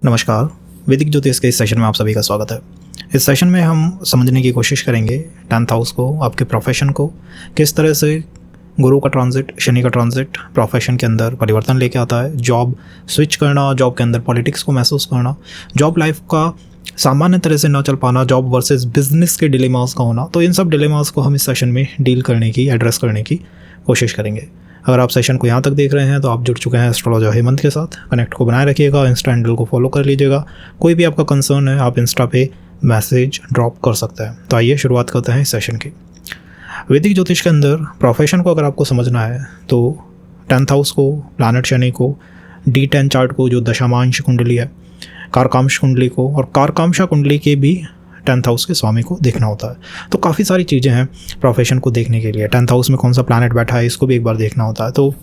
नमस्कार। वैदिक ज्योतिष के इस सेशन में आप सभी का स्वागत है। इस सेशन में हम समझने की कोशिश करेंगे 10th हाउस को, आपके प्रोफेशन को, किस तरह से गुरु का ट्रांजिट, शनि का ट्रांजिट प्रोफेशन के अंदर परिवर्तन लेके आता है। जॉब स्विच करना, जॉब के अंदर पॉलिटिक्स को महसूस करना, जॉब लाइफ का सामान्य तरह से न चल पाना, जॉब वर्सेस बिजनेस के डिलेमास का होना, तो इन सब डिलेमास को हम इस सेशन में डील करने की, एड्रेस करने की कोशिश करेंगे। अगर आप सेशन को यहाँ तक देख रहे हैं तो आप जुड़ चुके हैं एस्ट्रोलॉजर हेमंत के साथ। कनेक्ट को बनाए रखिएगा, इंस्टा हैंडल को फॉलो कर लीजिएगा। कोई भी आपका कंसर्न है आप इंस्टा पे मैसेज ड्रॉप कर सकते हैं। तो आइए शुरुआत करते हैं इस सेशन की। वैदिक ज्योतिष के अंदर प्रोफेशन को अगर आपको समझना है तो 10th हाउस को, प्लैनेट शनि को, D10 चार्ट को जो दशामांश कुंडली है, कारकांश कुंडली को और कारकांशा कुंडली के भी 10th हाउस के स्वामी को देखना होता है। तो काफ़ी सारी चीज़ें हैं प्रोफेशन को देखने के लिए। 10th हाउस में कौन सा प्लैनेट बैठा है इसको भी एक बार देखना होता है। तो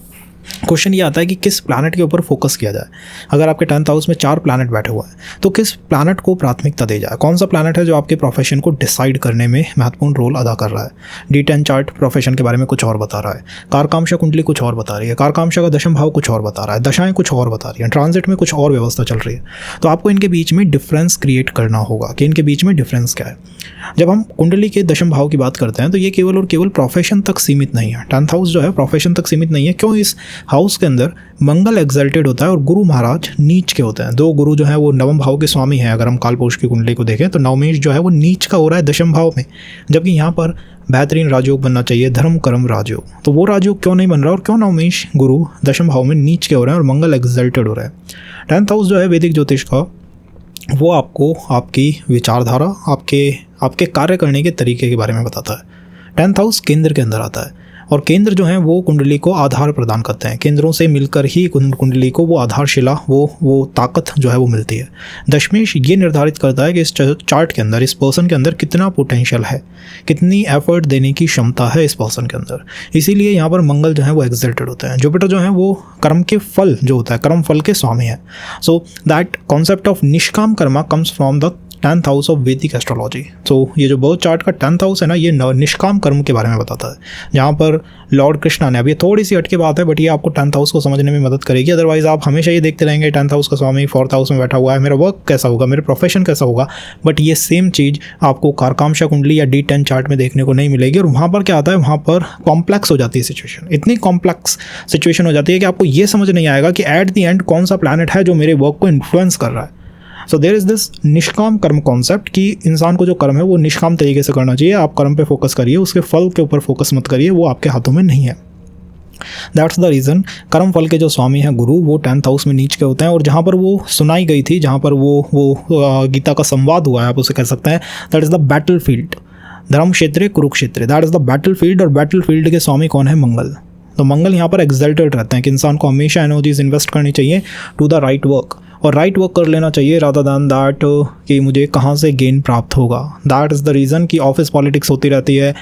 क्वेश्चन ये आता है कि किस प्लैनेट के ऊपर फोकस किया जाए। अगर आपके 10th हाउस में 4 प्लैनेट बैठे हुए हैं तो किस प्लैनेट को प्राथमिकता दी जाए। कौन सा प्लैनेट है जो आपके प्रोफेशन को डिसाइड करने में महत्वपूर्ण रोल अदा कर रहा है। D10 चार्ट प्रोफेशन के बारे में कुछ और बता रहा है, कारकांशा कुंडली कुछ और बता रही है, कारकांशा का दशम भाव कुछ और बता रहा है, दशाएं कुछ और बता रही हैं, ट्रांजिट में कुछ और व्यवस्था चल रही है। तो आपको इनके बीच में डिफरेंस क्रिएट करना होगा कि इनके बीच में डिफरेंस क्या है। जब हम कुंडली के दशम भाव की बात करते हैं तो ये केवल और केवल प्रोफेशन तक सीमित नहीं है। 10th हाउस जो है प्रोफेशन तक सीमित नहीं है। क्यों? इस हाउस के अंदर मंगल एक्सल्टेड होता है और गुरु महाराज नीच के होते हैं। दो गुरु जो है वो नवम भाव के स्वामी हैं। अगर हम कालपुरुष की कुंडली को देखें तो नवमेश जो है वो नीच का हो रहा है दशम भाव में, जबकि यहाँ पर बेहतरीन राजयोग बनना चाहिए, धर्म कर्म राजयोग। तो वो राजयोग क्यों नहीं बन रहा और क्यों नवमेश गुरु दशम भाव में नीच के हो रहे हैं और मंगल एक्सल्टेड हो रहा है। 10th हाउस जो है वैदिक ज्योतिष का वो आपको आपकी विचारधारा, आपके कार्य करने के तरीके के बारे में बताता है। 10th हाउस केंद्र के अंदर आता है और केंद्र जो है वो कुंडली को आधार प्रदान करते हैं। केंद्रों से मिलकर ही कुंडली को वो आधारशिला, वो ताकत जो है वो मिलती है। दशमेश ये निर्धारित करता है कि इस चार्ट के अंदर, इस पर्सन के अंदर कितना पोटेंशियल है, कितनी एफर्ट देने की क्षमता है इस पर्सन के अंदर। इसीलिए यहाँ पर मंगल जो है वो एक्सल्टेड होते हैं। जुपिटर जो है वो कर्म के फल जो होता है, कर्म फल के स्वामी है। सो दैट कॉन्सेप्ट ऑफ निष्काम Karma comes from the 10th house of वैदिक एस्ट्रोलॉजी। तो ये जो बर्थ चार्ट का 10th हाउस है ना, ये निष्काम कर्म के बारे में बताता है। जहाँ पर लॉर्ड कृष्णा ने, अब ये थोड़ी सी हटके बात है बट ये आपको 10th हाउस को समझने में मदद करेगी। अदरवाइज आप हमेशा ये देखते रहेंगे 10th हाउस का स्वामी 4th हाउस में बैठा हुआ है, मेरा वर्क कैसा होगा, मेरे प्रोफेशन कैसा होगा। बट ये सेम चीज़ आपको कारकांशा कुंडली या D10 चार्ट में देखने को नहीं मिलेगी। और वहाँ पर क्या आता है, वहाँ पर कॉम्प्लेक्स हो जाती है सिचुएशन। इतनी कॉम्प्लेक्स सिचुएशन हो जाती है कि आपको ये समझ नहीं आएगा कि एट द एंड कौन सा प्लैनेट है जो मेरे वर्क को इन्फ्लुएंस कर रहा है। सो देयर इज दिस निष्काम कर्म कॉन्सेप्ट कि इंसान को जो कर्म है वो निष्काम तरीके से करना चाहिए। आप कर्म पे फोकस करिए, उसके फल के ऊपर फोकस मत करिए, वो आपके हाथों में नहीं है। दैट्स द रीज़न कर्म फल के जो स्वामी हैं गुरु, वो 10th हाउस में नीच के होते हैं। और जहाँ पर वो सुनाई गई थी, जहाँ पर वो गीता का संवाद हुआ है, आप उसे कह सकते हैं, that is the battle field. धर्म क्षेत्र Kurukshetra, that is the battle field. और बैटल फील्ड के स्वामी कौन है? मंगल। तो मंगल यहाँ पर एक्सल्टेड रहते हैं कि इंसान को हमेशा एनर्जीज इन्वेस्ट करनी चाहिए टू द राइट वर्क, और राइट वर्क कर लेना चाहिए रादर दैन दैट कि मुझे कहाँ से गेन प्राप्त होगा। दैट इज़ द रीज़न कि ऑफिस पॉलिटिक्स होती रहती है,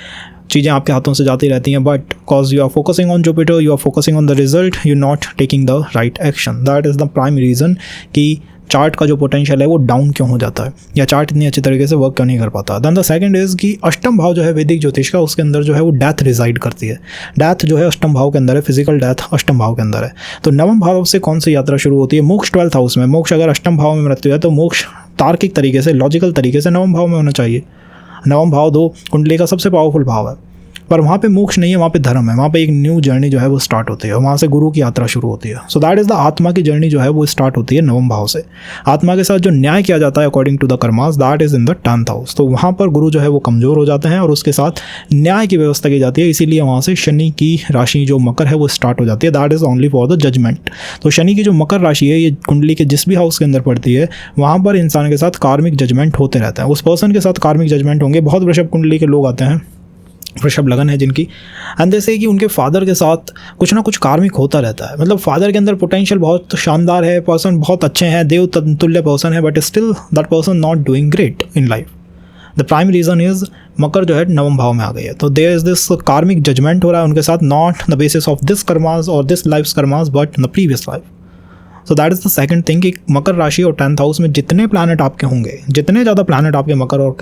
चीज़ें आपके हाथों से जाती रहती हैं, but cause you are focusing on Jupiter, you are focusing on the result, you not taking the right action. That is the prime reason कि चार्ट का जो पोटेंशियल है वो डाउन क्यों हो जाता है या चार्ट इतनी अच्छी तरीके से वर्क क्यों नहीं कर पाता। दैन द सेकंड इज़ कि अष्टम भाव जो है वैदिक ज्योतिष का, उसके अंदर जो है वो डेथ रिजाइड करती है। डेथ जो है अष्टम भाव के अंदर है, फिजिकल डेथ अष्टम भाव के अंदर है। तो नवम भाव से कौन सी यात्रा शुरू होती है? मोक्ष 12th हाउस में। मोक्ष अगर अष्टम भाव में मृत्यु है तो मोक्ष तार्किक तरीके से, लॉजिकल तरीके से नवम भाव में होना चाहिए। नवम भाव दो कुंडली का सबसे पावरफुल भाव है, पर वहाँ पे मोक्ष नहीं है, वहाँ पे धर्म है। वहाँ पे एक न्यू जर्नी जो है वो स्टार्ट होती है, वहाँ से गुरु की यात्रा शुरू होती है। सो दैट इज़ द आत्मा की जर्नी जो है वो स्टार्ट होती है नवम भाव से। आत्मा के साथ जो न्याय किया जाता है according to the karmas, that is in the 10th house. तो वहाँ पर गुरु जो है वो कमज़ोर हो जाते हैं और उसके साथ न्याय की व्यवस्था की जाती है। इसीलिए वहाँ से शनि की राशि जो मकर है वो स्टार्ट हो जाती है। That is only for the judgement. तो शनि की जो मकर राशि है, ये कुंडली के जिस भी हाउस के अंदर पड़ती है, वहाँ पर इंसान के साथ कार्मिक जजमेंट होते रहते हैं। उस पर्सन के साथ कार्मिक जजमेंट होंगे। बहुत वृषभ कुंडली के लोग आते हैं, वृषभ लगन है जिनकी, एंड जैसे कि उनके फादर के साथ कुछ ना कुछ कार्मिक होता रहता है। मतलब फादर के अंदर पोटेंशियल बहुत शानदार है, पर्सन बहुत अच्छे हैं, देव तुल्य पर्सन है, but still that person not doing great in life. The prime reason is मकर जो है नवम भाव में आ गई है। तो there is this karmic judgement हो रहा है उनके साथ, not the basis of this karmas और this life karmas but the previous life. So that is the second thing कि मकर राशि और 10th हाउस में जितने प्लैनेट आपके होंगे, जितने ज़्यादा प्लैनेट आपके मकर और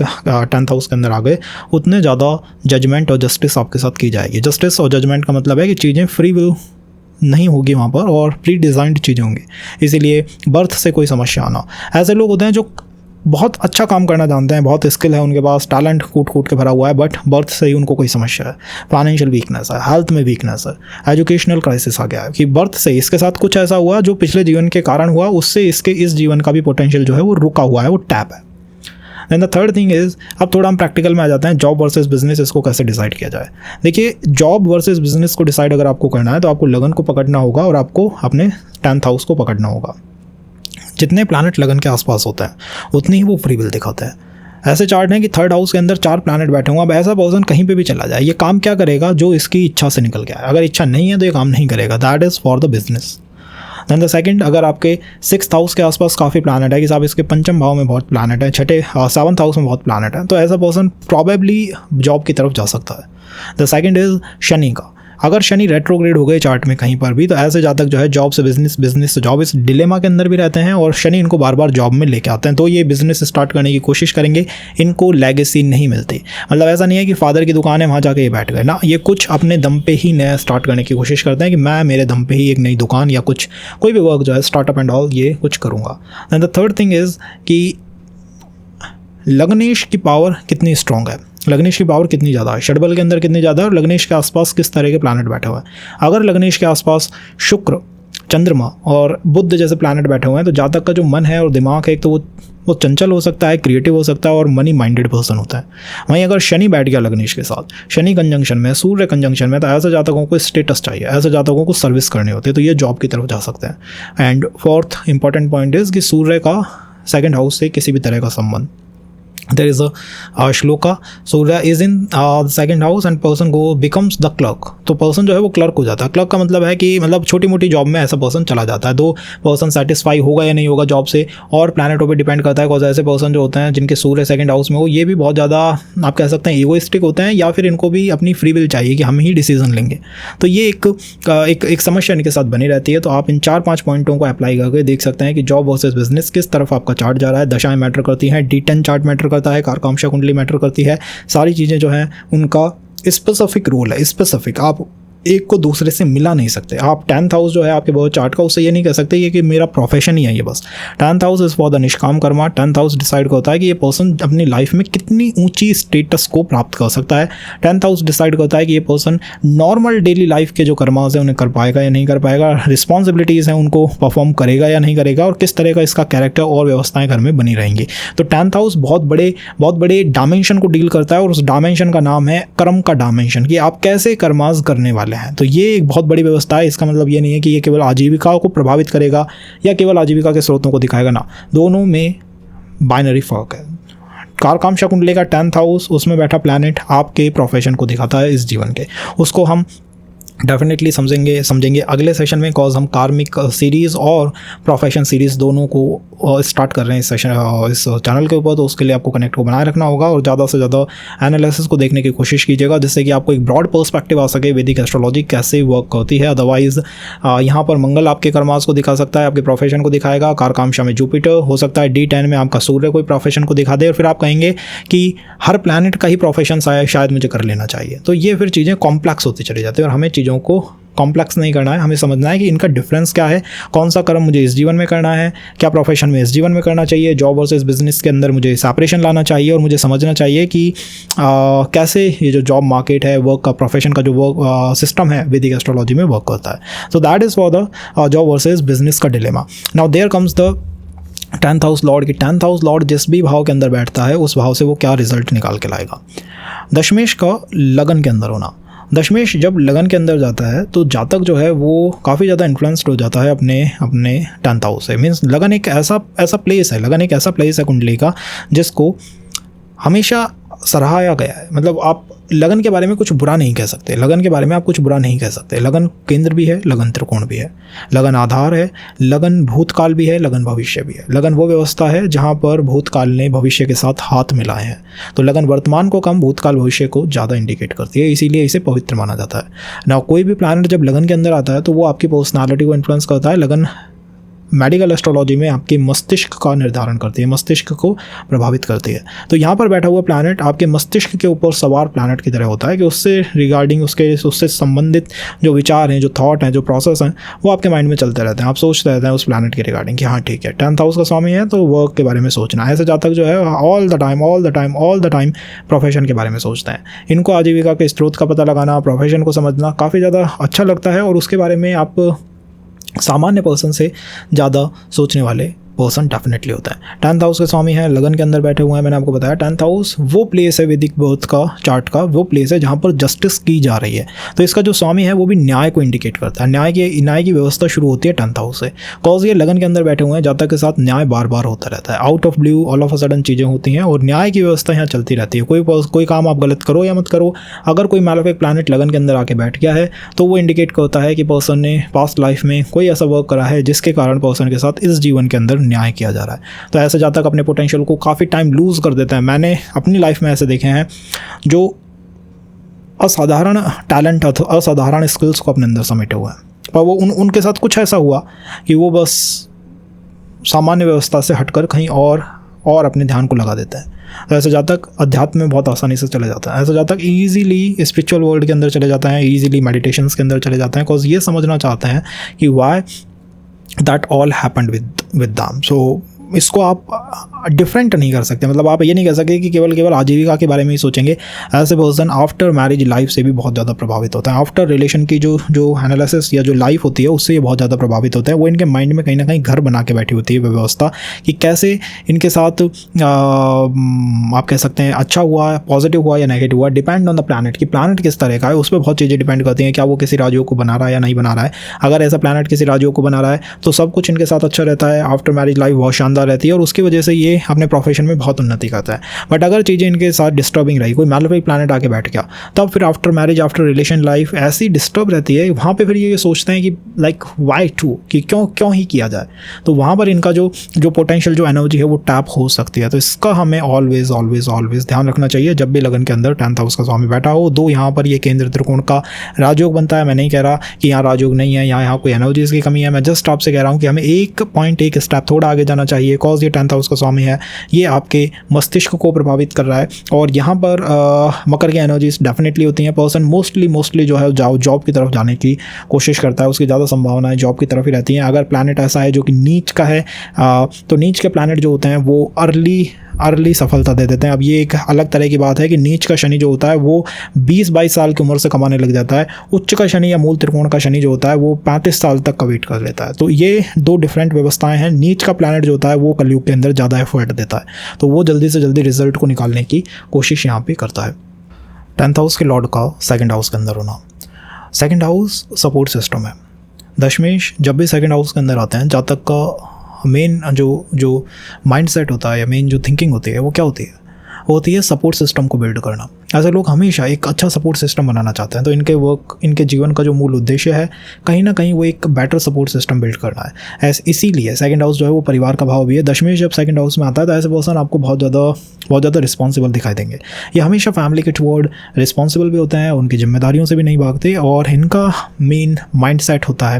10th हाउस के अंदर आ गए, उतने ज़्यादा जजमेंट और जस्टिस आपके साथ की जाएगी। जस्टिस और जजमेंट का मतलब है कि चीज़ें फ्री विल नहीं होगी वहाँ पर और प्री डिज़ाइंड चीज़ें होंगी, इसीलिए बर्थ से कोई समस्या आना। ऐसे लोग होते हैं जो बहुत अच्छा काम करना जानते हैं, बहुत स्किल है उनके पास, टैलेंट कूट कूट के भरा हुआ है, बट बर्थ से ही उनको कोई समस्या है, फाइनेंशियल वीकनेस है, हेल्थ में वीकनेस है, एजुकेशनल क्राइसिस आ गया है कि बर्थ से इसके साथ कुछ ऐसा हुआ जो पिछले जीवन के कारण हुआ, उससे इसके इस जीवन का भी पोटेंशियल जो है वो रुका हुआ है, वो टैप है। Then the third thing is, अब थोड़ा हम प्रैक्टिकल में आ जाते हैं, जॉब वर्सेस बिजनेस, इसको कैसे डिसाइड किया जाए। देखिए, जॉब वर्सेस बिजनेस को डिसाइड अगर आपको करना है तो आपको लगन को पकड़ना होगा और आपको अपने 10th हाउस को पकड़ना होगा। जितने प्लैनेट लगन के आसपास होते हैं उतनी ही वो फ्री विल दिखाते हैं। ऐसे चार्ट हैं कि 3rd हाउस के अंदर 4 प्लैनेट बैठे होंगे। अब ऐसा पर्सन कहीं पे भी चला जाए, ये काम क्या करेगा, जो इसकी इच्छा से निकल गया है। अगर इच्छा नहीं है तो ये काम नहीं करेगा, that is for the business. Then the second, अगर आपके 6th हाउस के आसपास काफ़ी प्लैनेट है कि साहब इसके 5th भाव में बहुत प्लैनेट है, 7th हाउस में बहुत प्लैनेट है, तो ऐसा पर्सन प्रॉबेबली जॉब की तरफ जा सकता है। द सेकंड इज़ शनि का। अगर शनि रेट्रोग्रेड हो गए चार्ट में कहीं पर भी, तो ऐसे जातक जो है जॉब से बिजनेस, बिजनेस से जॉब, इस डिलेमा के अंदर भी रहते हैं और शनि इनको बार बार जॉब में लेके आते हैं। तो ये बिजनेस स्टार्ट करने की कोशिश करेंगे, इनको लेगेसी नहीं मिलती। मतलब ऐसा नहीं है कि फादर की दुकान है वहाँ जाके ये बैठ गए ना, ये कुछ अपने दम पे ही नया स्टार्ट करने की कोशिश करते हैं कि मैं मेरे दम पे ही एक नई दुकान या कुछ कोई भी वर्क जो है स्टार्टअप एंड ऑल ये कुछ करूँगा। And the third thing is कि लग्नेश की पावर कितनी स्ट्रॉन्ग है, लग्नेश की पावर कितनी ज़्यादा है, षडबल के अंदर कितनी ज़्यादा है और लग्नेश के आसपास किस तरह के प्लैनेट बैठे हुए हैं। अगर लग्नेश के आसपास शुक्र, चंद्रमा और बुध जैसे प्लैनेट बैठे हुए हैं तो जातक का जो मन है और दिमाग है, एक तो वो चंचल हो सकता है, क्रिएटिव हो सकता है और मनी माइंडेड पर्सन होता है। वहीं अगर शनि बैठ गया लग्नेश के साथ, शनि कंजंक्शन में, सूर्य कंजंक्शन में, तो ऐसे जातकों को स्टेटस चाहिए, ऐसे जातकों को सर्विस करनी होती है, तो ये जॉब की तरफ जा सकते हैं। And fourth important point is कि सूर्य का 2nd हाउस से किसी भी तरह का संबंध। There is a shloka, Surya is in the 2nd house and person becomes the clerk। तो पर्सन जो है वो क्लर्क हो जाता है। क्लर्क का मतलब है कि मतलब छोटी मोटी जॉब में ऐसा पर्सन चला जाता है। दो पर्सन सेटिस्फाई होगा या नहीं होगा जॉब से और प्लैनेटों पे डिपेंड करता है। ऐसे पर्सन जो होते हैं जिनके सूर्य 2nd हाउस में हो, ये भी बहुत ज़्यादा आप कह सकते हैं ईगोइस्टिक होते हैं या फिर इनको भी अपनी फ्री विल चाहिए कि हम ही डिसीजन लेंगे। तो ये एक समस्या इनके साथ बनी रहती है। तो आप इन 4-5 पॉइंटों को अप्लाई करके देख सकते हैं कि जॉब वर्सेस बिजनेस किस तरफ आपका चार्ट जा रहा है। दशाएं मैटर करती हैं, D10 चार्ट मैटर करता है, कारकांक्षा कुंडली मैटर करती है। सारी चीज़ें जो हैं उनका स्पेसिफिक रोल है, स्पेसिफिक। आप एक को दूसरे से मिला नहीं सकते। आप 10th हाउस जो है आपके बहुत चार्ट का, उससे ये नहीं कह सकते ये कि मेरा प्रोफेशन ही है ये बस। 10th house is for the निष्काम कर्मा। 10th हाउस डिसाइड करता है कि ये पर्सन अपनी लाइफ में कितनी ऊंची स्टेटस को प्राप्त कर सकता है। 10th हाउस डिसाइड करता है कि ये पर्सन नॉर्मल डेली लाइफ के जो कर्मास हैं उन्हें कर पाएगा या नहीं कर पाएगा, रिस्पॉन्सिबिलिटीज़ हैं उनको परफॉर्म करेगा या नहीं करेगा और किस तरह का इसका कैरेक्टर और व्यवस्थाएं घर में बनी रहेंगी। तो 10th हाउस बहुत बड़े डायमेंशन को डील करता है और उस डायमेंशन का नाम है कर्म का डायमेंशन, कि आप कैसे कर्मास करने वाले हैं। तो ये एक बहुत बड़ी व्यवस्था है। इसका मतलब ये नहीं है कि ये केवल आजीविका को प्रभावित करेगा या केवल आजीविका के स्रोतों को दिखाएगा ना, दोनों में बाइनरी फर्क है। कारकांक्षा कुंडली का 10th हाउस, उसमें बैठा प्लैनेट आपके प्रोफेशन को दिखाता है इस जीवन के। उसको हम डेफिनेटली समझेंगे अगले सेशन में, कॉज हम कार्मिक सीरीज़ और प्रोफेशन सीरीज़ दोनों को स्टार्ट कर रहे हैं इस चैनल के ऊपर। तो उसके लिए आपको कनेक्ट को बनाए रखना होगा और ज़्यादा से ज़्यादा एनालिसिस को देखने की कोशिश कीजिएगा, जिससे कि आपको एक ब्रॉड पर्सपेक्टिव आ सके वैदिक एस्ट्रोलॉजी कैसे वर्क करती है। अदरवाइज़ यहाँ पर मंगल आपके कर्मास को दिखा सकता है, आपके प्रोफेशन को दिखाएगा। कारकांक्षा में जुपिटर हो सकता है, D10 में आपका सूर्य कोई प्रोफेशन को दिखा दे और फिर आप कहेंगे कि हर प्लैनेट का ही प्रोफेशन शायद मुझे कर लेना चाहिए। तो ये फिर चीज़ें कॉम्प्लेक्स होती चली जाती है और हमें चीज़ों को कॉम्प्लेक्स नहीं करना है। हमें समझना है कि इनका डिफरेंस क्या है, कौन सा कर्म मुझे इस जीवन में करना है, क्या प्रोफेशन में इस जीवन में करना चाहिए, जॉब वर्सेस बिजनेस के अंदर मुझे सेपरेशन लाना चाहिए और मुझे समझना चाहिए कि कैसे ये जो जॉब मार्केट है, वर्क का, प्रोफेशन का जो वर्क सिस्टम है वैदिक एस्ट्रोलॉजी में वर्क करता है। So that is for the job versus business का dilemma. Now there comes the 10th house lord की 10th हाउस लॉर्ड जिस भी भाव के अंदर बैठता है उस भाव से वो क्या रिजल्ट निकाल के लाएगा। दशमेश का लगन के अंदर होना। दशमेश जब लगन के अंदर जाता है तो जातक जो है वो काफ़ी ज़्यादा इन्फ्लुएंस्ड हो जाता है अपने 10th हाउस से। मीन्स लगन एक ऐसा प्लेस है, लगन एक ऐसा प्लेस है कुंडली का जिसको हमेशा सराहाया गया है। मतलब आप लगन के बारे में कुछ बुरा नहीं कह सकते, लगन के बारे में आप कुछ बुरा नहीं कह सकते। लगन केंद्र भी है, लगन त्रिकोण भी है, लगन आधार है, लगन भूतकाल भी है, लगन भविष्य भी है। लगन वो व्यवस्था है जहाँ पर भूतकाल ने भविष्य के साथ हाथ मिलाए हैं। तो लगन वर्तमान को कम, भूतकाल भविष्य को ज़्यादा इंडिकेट करती है, इसीलिए इसे पवित्र माना जाता है ना। कोई भी प्लैनेट जब लगन के अंदर आता है तो वो आपकी पर्सनालिटी को इन्फ्लुएंस करता है। लगन मेडिकल एस्ट्रोलॉजी में आपके मस्तिष्क का निर्धारण करती है, मस्तिष्क को प्रभावित करती है। तो यहाँ पर बैठा हुआ प्लैनेट आपके मस्तिष्क के ऊपर सवार प्लैनेट की तरह होता है कि उससे रिगार्डिंग उससे संबंधित जो विचार हैं, जो थॉट हैं, जो प्रोसेस हैं, वो आपके माइंड में चलते रहते हैं। आप सोचते रहते हैं उस प्लैनेट के रिगार्डिंग कि हाँ ठीक है, 10th हाउस का स्वामी है तो वर्क के बारे में सोचना। ऐसे जातक जो है ऑल द टाइम प्रोफेशन के बारे में सोचते हैं। इनको आजीविका के स्रोत का पता लगाना, प्रोफेशन को समझना काफ़ी ज़्यादा अच्छा लगता है और उसके बारे में आप सामान्य पर्सन से ज़्यादा सोचने वाले पर्सन डेफिनेटली होता है। 10th हाउस के स्वामी हैं, लगन के अंदर बैठे हुए हैं। मैंने आपको बताया 10th हाउस वो प्लेस है वैदिक बर्थ का चार्ट का, वो प्लेस है जहाँ पर जस्टिस की जा रही है। तो इसका जो स्वामी है वो भी न्याय को इंडिकेट करता है। न्याय की व्यवस्था शुरू होती है 10th हाउस से, कॉज ये लगन के अंदर बैठे हुए हैं, जातक के साथ न्याय बार बार होता रहता है। Out of blue all of a sudden चीज़ें होती हैं और न्याय की व्यवस्था यहाँ चलती रहती है। कोई काम आप गलत करो या मत करो, अगर कोई मैलेफिक प्लैनेट लगन के अंदर आके बैठ गया है तो वो इंडिकेट करता है कि पर्सन ने पास्ट लाइफ में कोई ऐसा वर्क करा है जिसके कारण पर्सन के साथ इस जीवन के अंदर न्याय किया जा रहा है। तो ऐसे जातक अपने पोटेंशियल को काफ़ी टाइम लूज़ कर देता है। मैंने अपनी लाइफ में ऐसे देखे हैं जो असाधारण टैलेंट, असाधारण स्किल्स को अपने अंदर समेटे हुए हैं, पर वो उनके साथ कुछ ऐसा हुआ कि वो बस सामान्य व्यवस्था से हटकर कहीं और अपने ध्यान को लगा देता है। तो ऐसे जातक अध्यात्म में बहुत आसानी से चले जाता है। ऐसे जातक ईजीली स्पिरिचुअल वर्ल्ड के अंदर चले जाते हैं, ईजीली मेडिटेशंस के अंदर चले जाते हैं, बिकॉज ये समझना चाहते हैं कि why that all happened with them. सो इसको आप डिफरेंट नहीं कर सकते, मतलब आप ये नहीं कह सकते कि केवल आजीविका के बारे में ही सोचेंगे। ऐसे पर्सन आफ्टर मैरिज लाइफ से भी बहुत ज़्यादा प्रभावित होता है। आफ्टर रिलेशन की जो एनालिसिस या जो लाइफ होती है उससे ये बहुत ज़्यादा प्रभावित होता है। वो इनके माइंड में कहीं ना कहीं घर बना के बैठी होती है व्यवस्था कि कैसे इनके साथ आप कह सकते हैं अच्छा हुआ, पॉजिटिव हुआ या नेगेटिव हुआ, डिपेंड ऑन द प्लैनेट कि प्लैनेट किस तरह का है, उस पर बहुत चीज़ें डिपेंड करती हैं। क्या वो किसी राजयोग को बना रहा है या नहीं बना रहा है। अगर ऐसा प्लैनेट किसी राजयोग को बना रहा है तो सब कुछ इनके साथ अच्छा रहता है, आफ्टर मैरिज लाइफ बहुत शानदार रहती है और उसकी वजह से ये अपने प्रोफेशन में बहुत उन्नति करता है। बट अगर चीज़ें इनके साथ डिस्टर्बिंग रही, कोई मैलेफिक प्लैनेट आके बैठ गया, तब फिर after marriage, after relation life ऐसी डिस्टर्ब रहती है, वहाँ पे फिर ये सोचते हैं कि लाइक वाई टू, कि क्यों ही किया जाए। तो वहाँ पर इनका जो पोटेंशियल, जो एनर्जी है वो टैप हो सकती है। तो इसका हमें ऑलवेज ध्यान रखना चाहिए जब भी लगन के अंदर 10th हाउस का स्वामी बैठा हो। दो यहाँ पर ये केंद्र त्रिकोण का राजयोग बनता है। मैं नहीं कह रहा कि यहाँ राजयोग नहीं है, यहाँ कोई एनर्जीज की कमी है। मैं जस्ट आपसे कह रहा हूँ कि हमें एक स्टेप थोड़ा आगे जाना चाहिए, कॉज ये 10th हाउस का स्वामी है, ये आपके मस्तिष्क को प्रभावित कर रहा है। और यहाँ पर मकर की एनर्जीज डेफिनेटली होती हैं। पर्सन मोस्टली जो है जॉब की तरफ जाने की कोशिश करता है, उसकी ज़्यादा संभावनाएं जॉब की तरफ ही रहती हैं। अगर प्लैनेट ऐसा है जो कि नीच का है तो नीच के प्लैनेट जो होते हैं वो अर्ली सफलता दे देते हैं। अब ये एक अलग तरह की बात है कि नीच का शनि जो होता है वो 20-22 साल की उम्र से कमाने लग जाता है। उच्च का शनि या मूल त्रिकोण का शनि जो होता है वो 35 साल तक का वेट कर लेता है। तो ये दो डिफरेंट व्यवस्थाएं हैं। नीच का प्लैनेट जो होता है वो कलयुग के अंदर ज़्यादा एफर्ट देता है, तो वो जल्दी से जल्दी रिजल्ट को निकालने की कोशिश यहाँ पे करता है। 10th हाउस के लॉर्ड का 2nd हाउस के अंदर होना। 2nd हाउस सपोर्ट सिस्टम है। दशमेश जब भी 2nd हाउस के अंदर आते हैं, जातक का मेन जो माइंड सेट होता है या मेन जो थिंकिंग होती है वो क्या होती है? वो होती है सपोर्ट सिस्टम को बिल्ड करना। ऐसे लोग हमेशा एक अच्छा सपोर्ट सिस्टम बनाना चाहते हैं। तो इनके जीवन का जो मूल उद्देश्य है कहीं ना कहीं वो एक बेटर सपोर्ट सिस्टम बिल्ड करना है। इसीलिए 2nd हाउस जो है वो परिवार का भाव भी है। दशमेश जब 2nd हाउस में आता है तो ऐसे पर्सन आपको बहुत ज़्यादा रिस्पॉन्सिबल दिखाई देंगे। ये हमेशा फैमिली के टुवर्ड रिस्पॉन्सिबल भी होते हैं, उनकी जिम्मेदारियों से भी नहीं भागते। और इनका मेन माइंड सेट होता है,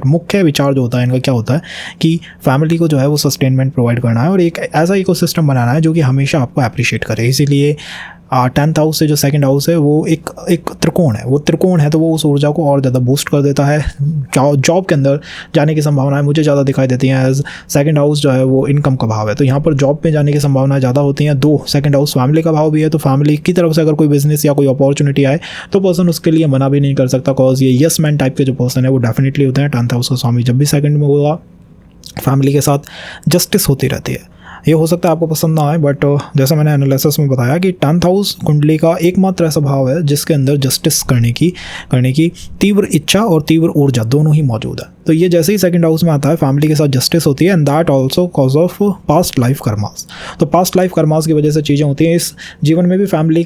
मुख्य विचार जो होता है इनका क्या होता है कि फैमिली को जो है वो सस्टेनमेंट प्रोवाइड करना है और एक ऐसा इकोसिस्टम बनाना है जो कि हमेशा आपको अप्रिशिएट करे। इसीलिए 10th हाउस से जो 2nd हाउस है वो एक त्रिकोण है, तो वो उस ऊर्जा को और ज़्यादा बूस्ट कर देता है। जॉब के अंदर जाने की संभावनाएं मुझे ज़्यादा दिखाई देती हैं। एज 2nd हाउस जो है वो इनकम का भाव है, तो यहाँ पर जॉब पे जाने की संभावनाएं ज़्यादा होती हैं। 2nd हाउस फैमिली का भाव भी है, तो फैमिली की तरफ से अगर कोई बिजनेस या कोई अपॉर्चुनिटी आए तो पर्सन उसके लिए मना भी नहीं कर सकता, कॉज ये यस मैन टाइप के जो पर्सन है वो डेफिनेटली होते हैं। 10th हाउस का स्वामी जब भी 2nd में होगा, फैमिली के साथ जस्टिस होती रहती है। ये हो सकता है आपको पसंद ना आए, बट जैसा मैंने एनालिसिस में बताया कि 10th हाउस कुंडली का एकमात्र ऐसा भाव है जिसके अंदर जस्टिस करने की तीव्र इच्छा और तीव्र ऊर्जा दोनों ही मौजूद है। तो ये जैसे ही 2nd हाउस में आता है, फैमिली के साथ जस्टिस होती है, and that also cause of past life karmas. तो पास्ट लाइफ कर्मास की वजह से चीज़ें होती हैं। इस जीवन में भी फैमिली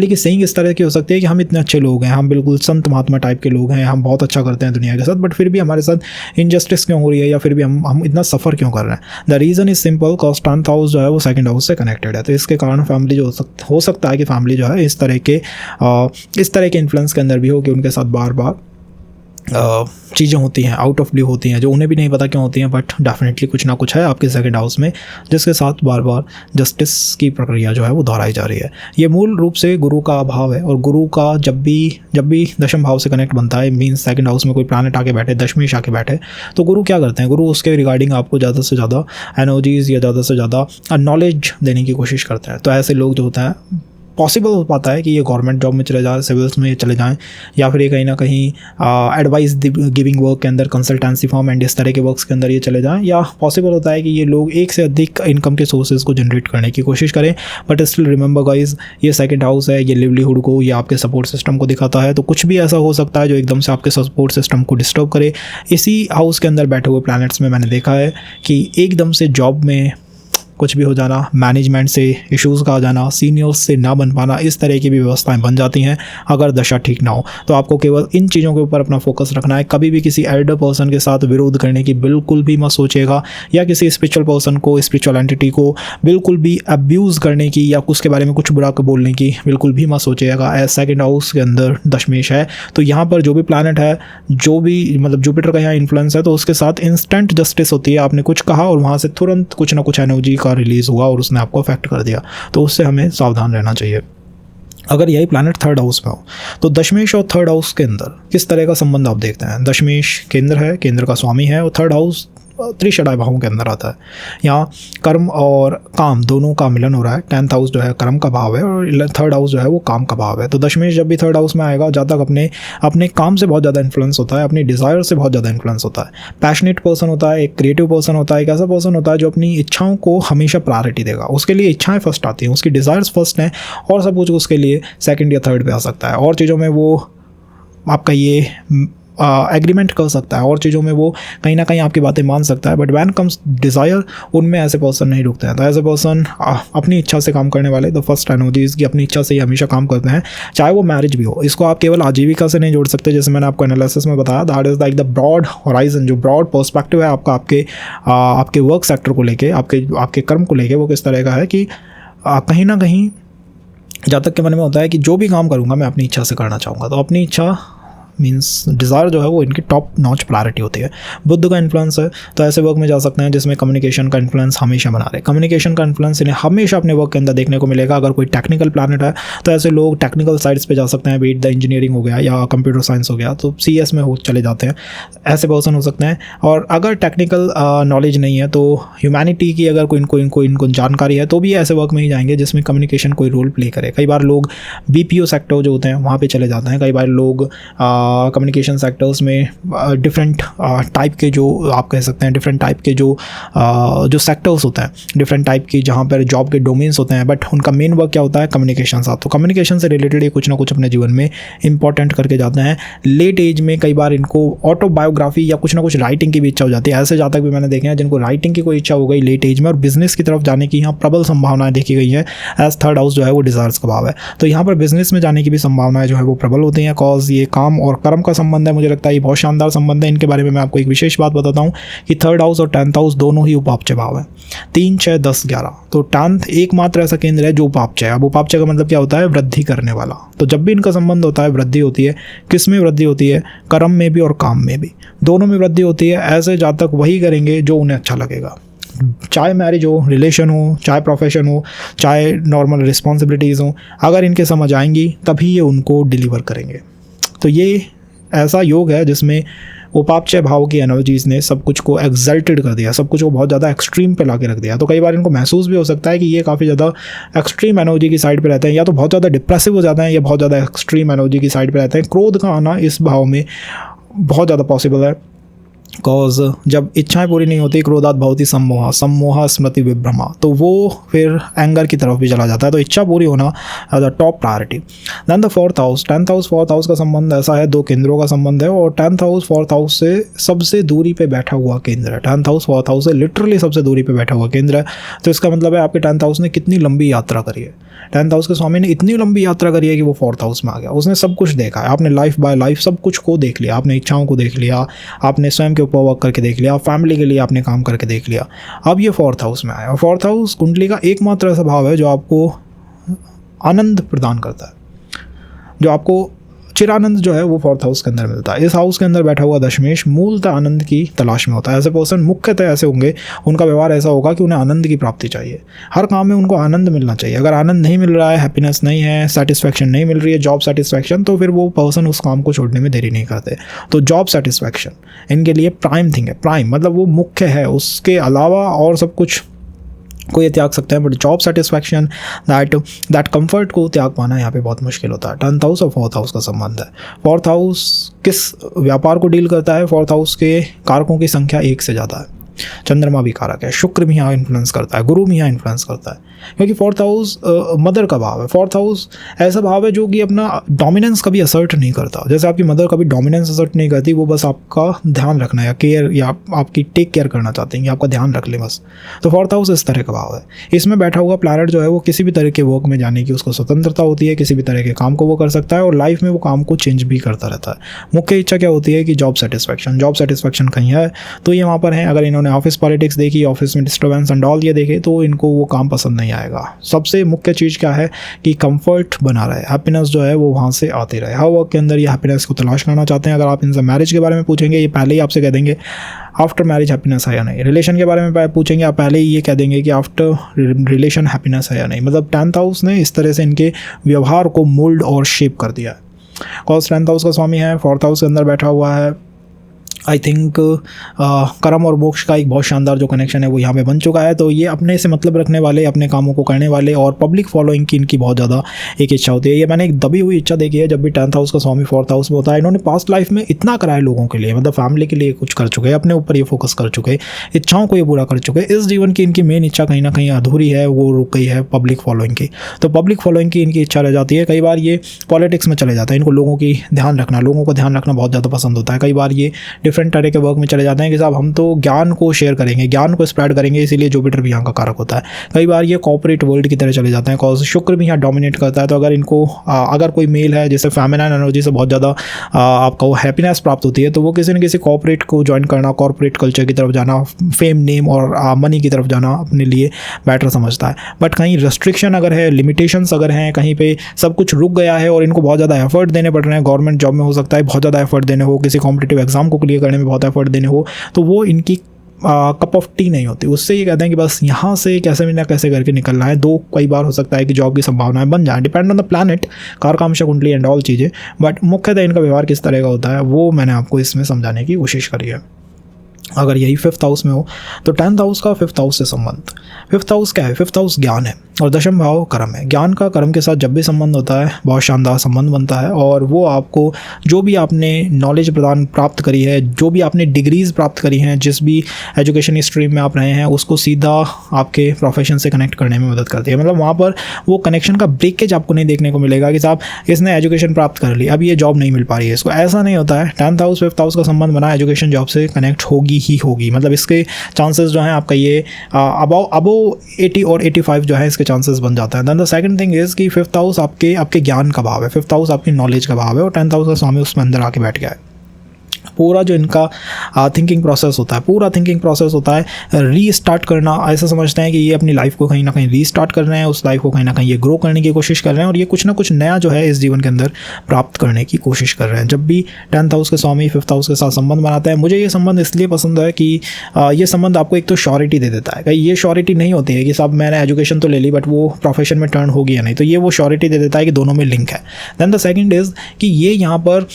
की सेइंग इस तरह की हो सकती है कि हम इतने अच्छे लोग हैं, हम बिल्कुल संत महात्मा टाइप के लोग हैं, हम बहुत अच्छा करते हैं दुनिया के साथ, बट फिर भी हमारे साथ इनजस्टिस क्यों हो रही है या फिर भी हम इतना सफ़र क्यों कर रहे हैं? The reason is simple, cause 10th house जो है वो 2nd हाउस से कनेक्टेड है। तो इसके कारण फैमिली जो हो सकता है कि फैमिली जो है इस तरह के इन्फ्लुएंस के अंदर भी हो कि उनके साथ बार बार चीज़ें होती हैं, आउट ऑफ ब्लू होती हैं, जो उन्हें भी नहीं पता क्यों होती हैं, बट डेफिनेटली कुछ ना कुछ है आपके सेकंड हाउस में जिसके साथ बार बार जस्टिस की प्रक्रिया जो है वो दोहराई जा रही है। ये मूल रूप से गुरु का अभाव है, और गुरु का जब भी दशम भाव से कनेक्ट बनता है, मीन्स सेकंड हाउस में कोई प्लैनेट आके बैठे, दशमेश आके बैठे, तो गुरु क्या करते हैं, गुरु उसके रिगार्डिंग आपको ज़्यादा से ज़्यादा एनर्जीज़ या ज़्यादा से ज़्यादा नॉलेज देने की कोशिश करते हैं। तो ऐसे लोग जो होता है पॉसिबल हो पाता है कि ये गवर्नमेंट जॉब में चले जाएँ, सिविल्स में चले जाएँ, या फिर ये कहीं ना कहीं एडवाइस गिविंग वर्क के अंदर, कंसल्टेंसी फॉर्म एंड इस तरह के वर्क्स के अंदर ये चले जाएँ, या पॉसिबल होता है कि ये लोग एक से अधिक इनकम के सोर्सेज को जनरेट करने की कोशिश करें। बट स्टिल रिमेंबर गाइज, ये सेकंड हाउस है, ये लिवलीहुड को या आपके सपोर्ट सिस्टम को दिखाता है, तो कुछ भी ऐसा हो सकता है जो एकदम से आपके सपोर्ट सिस्टम को डिस्टर्ब करे। इसी हाउस के अंदर बैठे हुए प्लैनेट्स में मैंने देखा है कि एकदम से जॉब में कुछ भी हो जाना, मैनेजमेंट से इश्यूज़ का आ जाना, सीनियर्स से ना बन पाना, इस तरह की भी व्यवस्थाएं बन जाती हैं अगर दशा ठीक ना हो। तो आपको केवल इन चीज़ों के ऊपर अपना फोकस रखना है। कभी भी किसी एल्डर पर्सन के साथ विरोध करने की बिल्कुल भी मत सोचिएगा, या किसी स्पिरिचुअल पर्सन को, स्पिरिचुअल एंटिटी को बिल्कुल भी अब्यूज़ करने की या उसके बारे में कुछ बुरा बोलने की बिल्कुल भी मत सोचिएगा। एज सेकंड हाउस के अंदर दशमेश है, तो यहाँ पर जो भी प्लैनेट है, जो भी मतलब जुपिटर का यहाँ इन्फ्लुएंस है, तो उसके साथ इंस्टेंट जस्टिस होती है। आपने कुछ कहा और वहाँ से तुरंत कुछ ना कुछ एनर्जी रिलीज हुआ और उसने आपको अफेक्ट कर दिया, तो उससे हमें सावधान रहना चाहिए। अगर यही प्लैनेट थर्ड हाउस में हो, तो दशमेश और थर्ड हाउस के अंदर किस तरह का संबंध आप देखते हैं। दशमेश केंद्र है, केंद्र का स्वामी है, और थर्ड हाउस त्रिषडाय भावों के अंदर आता है। यहाँ कर्म और काम दोनों का मिलन हो रहा है। 10th हाउस जो है कर्म का भाव है और थर्ड हाउस जो है वो काम का भाव है। तो दशमेश जब भी थर्ड हाउस में आएगा, जहाँ तक अपने काम से बहुत ज़्यादा इन्फ्लुएंस होता है, अपनी डिज़ायर से बहुत ज़्यादा इन्फ्लुएंस होता है। पैशनेट पर्सन होता है, एक क्रिएटिव पर्सन होता है, एक ऐसा पर्सन होता है जो अपनी इच्छाओं को हमेशा प्रायोरिटी देगा। उसके लिए इच्छाएँ फर्स्ट आती हैं, उसकी डिज़ायर्स फर्स्ट हैं, और सब कुछ उसके लिए सेकेंड या थर्ड पे आ सकता है। और चीज़ों में वो आपका ये एग्रीमेंट कर सकता है, और चीज़ों में वो कहीं ना कहीं आपकी बातें मान सकता है। बट व्हेन कम्स डिज़ायर, उनमें ऐसे पर्सन नहीं रुकते हैं। तो ऐसे पर्सन अपनी इच्छा से काम करने वाले, द फर्स्ट एनर्जीज की अपनी इच्छा से ही हमेशा काम करते हैं, चाहे वो मैरिज भी हो। इसको आप केवल आजीविका से नहीं जोड़ सकते, जैसे मैंने आपको एनालिसिस में बताया। That is like the broad horizon, जो ब्रॉड पर्सपेक्टिव है आपका आपके वर्क सेक्टर को लेके, आपके कर्म को लेके, वो किस तरह का है कि कहीं ना कहीं जहाँ तक के मन में होता है कि जो भी काम करूँगा मैं अपनी इच्छा से करना चाहूँगा। तो अपनी इच्छा मीन्स डिज़ायर जो है वो इनकी टॉप नॉच प्रायोरिटी होती है। बुद्ध का इन्फ्लुएंस है, तो ऐसे वर्क में जा सकते हैं जिसमें कम्युनिकेशन का इन्फ्लुएंस हमेशा बना रहे। कम्युनिकेशन का इन्फ्लुएंस इन्हें हमेशा अपने वर्क के अंदर देखने को मिलेगा। अगर कोई टेक्निकल प्लैनेट है तो ऐसे लोग टेक्निकल साइड्स पे जा सकते हैं, बीट द इंजीनियरिंग हो गया या कंप्यूटर साइंस हो गया, तो CS में चले जाते हैं, ऐसे पर्सन हो सकते हैं। और अगर टेक्निकल नॉलेज नहीं है तो ह्यूमैनिटी की अगर इनको जानकारी है, तो भी ऐसे वर्क में ही जाएंगे जिसमें कम्युनिकेशन कोई रोल प्ले करे। कई बार लोग BPO सेक्टर जो होते हैं वहाँ पर चले जाते हैं। कई बार लोग कम्युनिकेशन सेक्टर्स में डिफरेंट टाइप के, जो आप कह सकते हैं डिफरेंट टाइप के जो सेक्टर्स होते हैं, डिफरेंट टाइप की जहाँ पर जॉब के डोमेन्स होते हैं, बट उनका मेन वर्क क्या होता है, कम्युनिकेशन साथ। तो कम्युनिकेशन से रिलेटेड ये कुछ ना कुछ अपने जीवन में इंपॉर्टेंट करके जाते हैं। लेट एज में कई बार इनको ऑटोबायोग्राफी या कुछ ना कुछ राइटिंग की भी इच्छा हो जाती है। ऐसे जातक भी मैंने देखे हैं जिनको राइटिंग की कोई इच्छा हो गई लेट एज में, और बिजनेस की तरफ जाने की यहाँ प्रबल संभावनाएं देखी गई है। एज थर्ड हाउस जो है वो डिजायर्स का भाव है, तो यहाँ पर बिजनेस में जाने की भी संभावनाएं जो है वो प्रबल होती हैं। कॉज ये काम और कर्म का संबंध है, मुझे लगता है ये बहुत शानदार संबंध है। इनके बारे में मैं आपको एक विशेष बात बताता हूँ कि थर्ड हाउस और 10th हाउस दोनों ही उपापचय भाव है, 3, 6, 10, 11। तो 10th एकमात्र ऐसा केंद्र है जो उपापचय है। अब उपापचय का मतलब क्या होता है, वृद्धि करने वाला। तो जब भी इनका संबंध होता है, वृद्धि होती है। किस में वृद्धि होती है, कर्म में भी और काम में भी, दोनों में वृद्धि होती है। ऐसे जातक वही करेंगे जो उन्हें अच्छा लगेगा, चाहे मैरिज हो, रिलेशन हो, चाहे प्रोफेशन हो, चाहे नॉर्मल रिस्पॉन्सिबिलिटीज़ हो। अगर इनके समझ आएंगी तभी ये उनको डिलीवर करेंगे। तो ये ऐसा योग है जिसमें उपापचय भाव की एनर्जीज़ ने सब कुछ को एक्सल्टेड कर दिया, सब कुछ को बहुत ज़्यादा एक्सट्रीम पे ला के रख दिया। तो कई बार इनको महसूस भी हो सकता है कि ये काफ़ी ज़्यादा एक्सट्रीम एनर्जी की साइड पे रहते हैं, या तो बहुत ज़्यादा डिप्रेसिव हो जाते हैं या बहुत ज़्यादा एक्सट्रीम एनर्जी की साइड पे रहते हैं। क्रोध का आना इस भाव में बहुत ज़्यादा पॉसिबल है। कॉज जब इच्छाएं पूरी नहीं होती, क्रोधात भवति सम्मोहा, सम्मोहा स्मृति विभ्रमा, तो वो फिर एंगर की तरफ भी चला जाता है। तो इच्छा पूरी होना the top priority. Then the 4th house, 10th house 4th house का संबंध ऐसा है, 2 केंद्रों का संबंध है, और 10th हाउस 4th हाउस से सबसे दूरी पे बैठा हुआ केंद्र है। 10th हाउस 4th हाउस से लिटरली सबसे दूरी पे बैठा हुआ केंद्र है। तो इसका मतलब है आपके 10th हाउस ने कितनी लंबी यात्रा करी है। 10th हाउस के स्वामी ने इतनी लंबी यात्रा करी है कि वो 4th हाउस में आ गया। उसने सब कुछ देखा है, आपने लाइफ बाय लाइफ सब कुछ को देख लिया, आपने इच्छाओं को देख लिया, आपने स्वयं के ऊपर वर्क करके देख लिया, फैमिली के लिए आपने काम करके देख लिया। अब ये 4th हाउस में आया, और 4th हाउस कुंडली का एकमात्र ऐसा भाव है जो आपको आनंद प्रदान करता है, जो आपको चिरानंद जो है वो 4th हाउस के अंदर मिलता है। इस हाउस के अंदर बैठा हुआ दशमेश मूलतः आनंद की तलाश में होता है। ऐसे पर्सन मुख्यतः ऐसे होंगे, उनका व्यवहार ऐसा होगा कि उन्हें आनंद की प्राप्ति चाहिए, हर काम में उनको आनंद मिलना चाहिए। अगर आनंद नहीं मिल रहा है, हैप्पीनेस नहीं है, सेटिस्फैक्शन नहीं मिल रही है, जॉब सेटिस्फैक्शन, तो फिर वो पर्सन उस काम को छोड़ने में देरी नहीं करते। तो जॉब सेटिस्फैक्शन इनके लिए प्राइम थिंग है। प्राइम मतलब वो मुख्य है, उसके अलावा और सब कुछ को ये त्याग सकते हैं, but job satisfaction, that comfort को त्याग पाना यहाँ पे बहुत मुश्किल होता है। 10th हाउस और 4th हाउस का संबंध है। 4th हाउस किस व्यापार को डील करता है? 4th हाउस के कारकों की संख्या 1 से ज़्यादा है। चंद्रमा भी कारक है, शुक्र भी यहाँ इन्फ्लुएंस करता है, गुरु भी यहाँ इन्फ्लुएंस करता है, क्योंकि 4th हाउस मदर का भाव है। 4th हाउस ऐसा भाव है जो कि अपना डोमिनेंस कभी असर्ट नहीं करता। जैसे आपकी मदर कभी डोमिनेंस असर्ट नहीं करती, वो बस आपका ध्यान रखना या केयर या आपकी टेक केयर करना चाहते हैं कि आपका ध्यान रख ले बस। तो 4th हाउस इस तरह का भाव है। इसमें बैठा हुआ प्लैनेट जो है वो किसी भी तरह के वर्क में जाने की उसको स्वतंत्रता होती है, किसी भी तरह के काम को वो कर सकता है और लाइफ में वो काम को चेंज भी करता रहता है। मुख्य इच्छा क्या होती है कि जॉब सेटिस्फैक्शन। जॉब सेटिस्फैक्शन कहीं है तो ये वहाँ पर है। अगर इन्होंने ऑफिस पॉलिटिक्स देखी, ऑफिस में डिस्टर्बेंस एंड ऑल ये देखे, तो इनको वो काम पसंद नहीं आएगा। सबसे मुख्य चीज़ क्या है कि कंफर्ट बना रहे, हैप्पीनेस जो है वो वहाँ से आती रहे। हर वर्क के अंदर ये हैप्पीनेस को तलाश करना चाहते हैं। अगर आप इनसे मैरिज के बारे में पूछेंगे, ये पहले ही आपसे कह देंगे आफ्टर मैरिज हैप्पीनेस है या नहीं। रिलेशन के बारे में पूछेंगे, आप पहले ही ये कह देंगे कि आफ्टर रिलेशन हैप्पीनेस है या नहीं। मतलब 10th हाउस ने इस तरह से इनके व्यवहार को मोल्ड और शेप कर दिया है। कॉज 10th हाउस का स्वामी है, 4th हाउस के अंदर बैठा हुआ है। आई थिंक कर्म और मोक्ष का एक बहुत शानदार जो कनेक्शन है वो यहाँ पे बन चुका है। तो ये अपने से मतलब रखने वाले, अपने कामों को करने वाले और पब्लिक फॉलोइंग की इनकी बहुत ज़्यादा एक इच्छा होती है। ये मैंने एक दबी हुई इच्छा देखी है जब भी 10th हाउस का स्वामी 4th हाउस में होता है। इन्होंने पास्ट लाइफ में इतना करा है लोगों के लिए, मतलब फैमिली के लिए कुछ कर चुके हैं, अपने ऊपर ये फोकस कर चुके, इच्छाओं को ये पूरा कर चुके। इस जीवन की इनकी मेन इच्छा कहीं ना कहीं अधूरी है, वो रुक गई है पब्लिक फॉलोइंग की। तो पब्लिक फॉलोइंग की इनकी इच्छा रह जाती है। कई बार ये पॉलिटिक्स में चले जाते हैं, इनको लोगों की ध्यान रखना, लोगों को ध्यान रखना बहुत ज़्यादा पसंद होता है। कई बार ये डिफरेंट तरह के वर्क में चले जाते हैं कि साहब हम तो ज्ञान को शेयर करेंगे, ज्ञान को स्प्रेड करेंगे, इसीलिए जुपिटर भी यहाँ का कारक होता है। कई बार ये कॉर्पोरेट वर्ल्ड की तरह चले जाते हैं, कॉज शुक्र भी यहाँ डोमिनेट करता है। तो अगर इनको अगर कोई मेल है जिसे फेमिनाइन एनर्जी से बहुत ज़्यादा आपका वो हैप्पीनेस प्राप्त होती है, तो वो किसी न किसी कॉर्पोरेट को ज्वाइन करना, कॉर्पोरेट कल्चर की तरफ जाना, फेम, नेम और मनी की तरफ जाना अपने लिए बेटर समझता है। बट कहीं रेस्ट्रिक्शन अगर है, लिमिटेशंस अगर हैं, कहीं पे सब कुछ रुक गया है और इनको बहुत ज़्यादा एफर्ट देने पड़ रहे हैं, गवर्नमेंट जॉब में हो सकता है बहुत ज़्यादा एफर्ट देने हो, किसी कॉम्पिटिटिव एग्जाम को क्लियर करने में बहुत एफर्ट देने हो, तो वो इनकी कप ऑफ टी नहीं होती। उससे ये कहते हैं कि बस यहाँ से कैसे भी ना कैसे करके निकलना है। दो कई बार हो सकता है कि जॉब की संभावनाएं बन जाए, डिपेंड ऑन द प्लैनेट, कारकांशा कुंडली एंड ऑल चीज़ें। बट मुख्यतः इनका व्यवहार किस तरह का होता है वो मैंने आपको इसमें समझाने की कोशिश करी है। अगर यही 5th हाउस में हो तो 10th हाउस का 5th हाउस से संबंध। 5th हाउस क्या है? 5th हाउस ज्ञान है और दशम भाव कर्म है। ज्ञान का कर्म के साथ जब भी संबंध होता है बहुत शानदार संबंध बनता है और वो आपको जो भी आपने नॉलेज प्रदान प्राप्त करी है, जो भी आपने डिग्रीज़ प्राप्त करी हैं, जिस भी एजुकेशन स्ट्रीम में आप रहे हैं, उसको सीधा आपके प्रोफेशन से कनेक्ट करने में मदद करती है। मतलब वहाँ पर वो कनेक्शन का ब्रेकेज आपको नहीं देखने को मिलेगा कि साहब इसने एजुकेशन प्राप्त कर ली, अब ये जॉब नहीं मिल पा रही है इसको, ऐसा नहीं होता है। 10th हाउस 5th हाउस का संबंध बना, एजुकेशन जॉब से कनेक्ट होगी ही होगी। मतलब इसके चांसेस जो हैं आपका ये अबो 80 और 85 जो है इसके चांसेस बन जाता है। Then the second thing is कि 5th हाउस आपके ज्ञान का भाव है, 5th हाउस आपकी नॉलेज का भाव है और 10th हाउस का स्वामी उसमें अंदर आके बैठ गया है। पूरा जो इनका थिंकिंग प्रोसेस होता है, पूरा थिंकिंग प्रोसेस होता है रीस्टार्ट करना। ऐसा समझते हैं कि ये अपनी लाइफ को कहीं ना कहीं रीस्टार्ट कर रहे हैं, उस लाइफ को कहीं ना कहीं ये ग्रो करने की कोशिश कर रहे हैं और ये कुछ ना कुछ नया जो है इस जीवन के अंदर प्राप्त करने की कोशिश कर रहे हैं। जब भी 10th हाउस के स्वामी 5th हाउस के साथ संबंध बनाता है, मुझे ये संबंध इसलिए पसंद है कि ये संबंध आपको एक तो श्योरिटी दे देता है। कहीं ये श्योरिटी नहीं होती है कि साहब मैंने एजुकेशन तो ले ली बट वो प्रोफेशन में टर्न होगी या नहीं, तो ये वो श्योरिटी दे देता है कि दोनों में लिंक है। दैन द सेकेंड इज कि ये यहाँ पर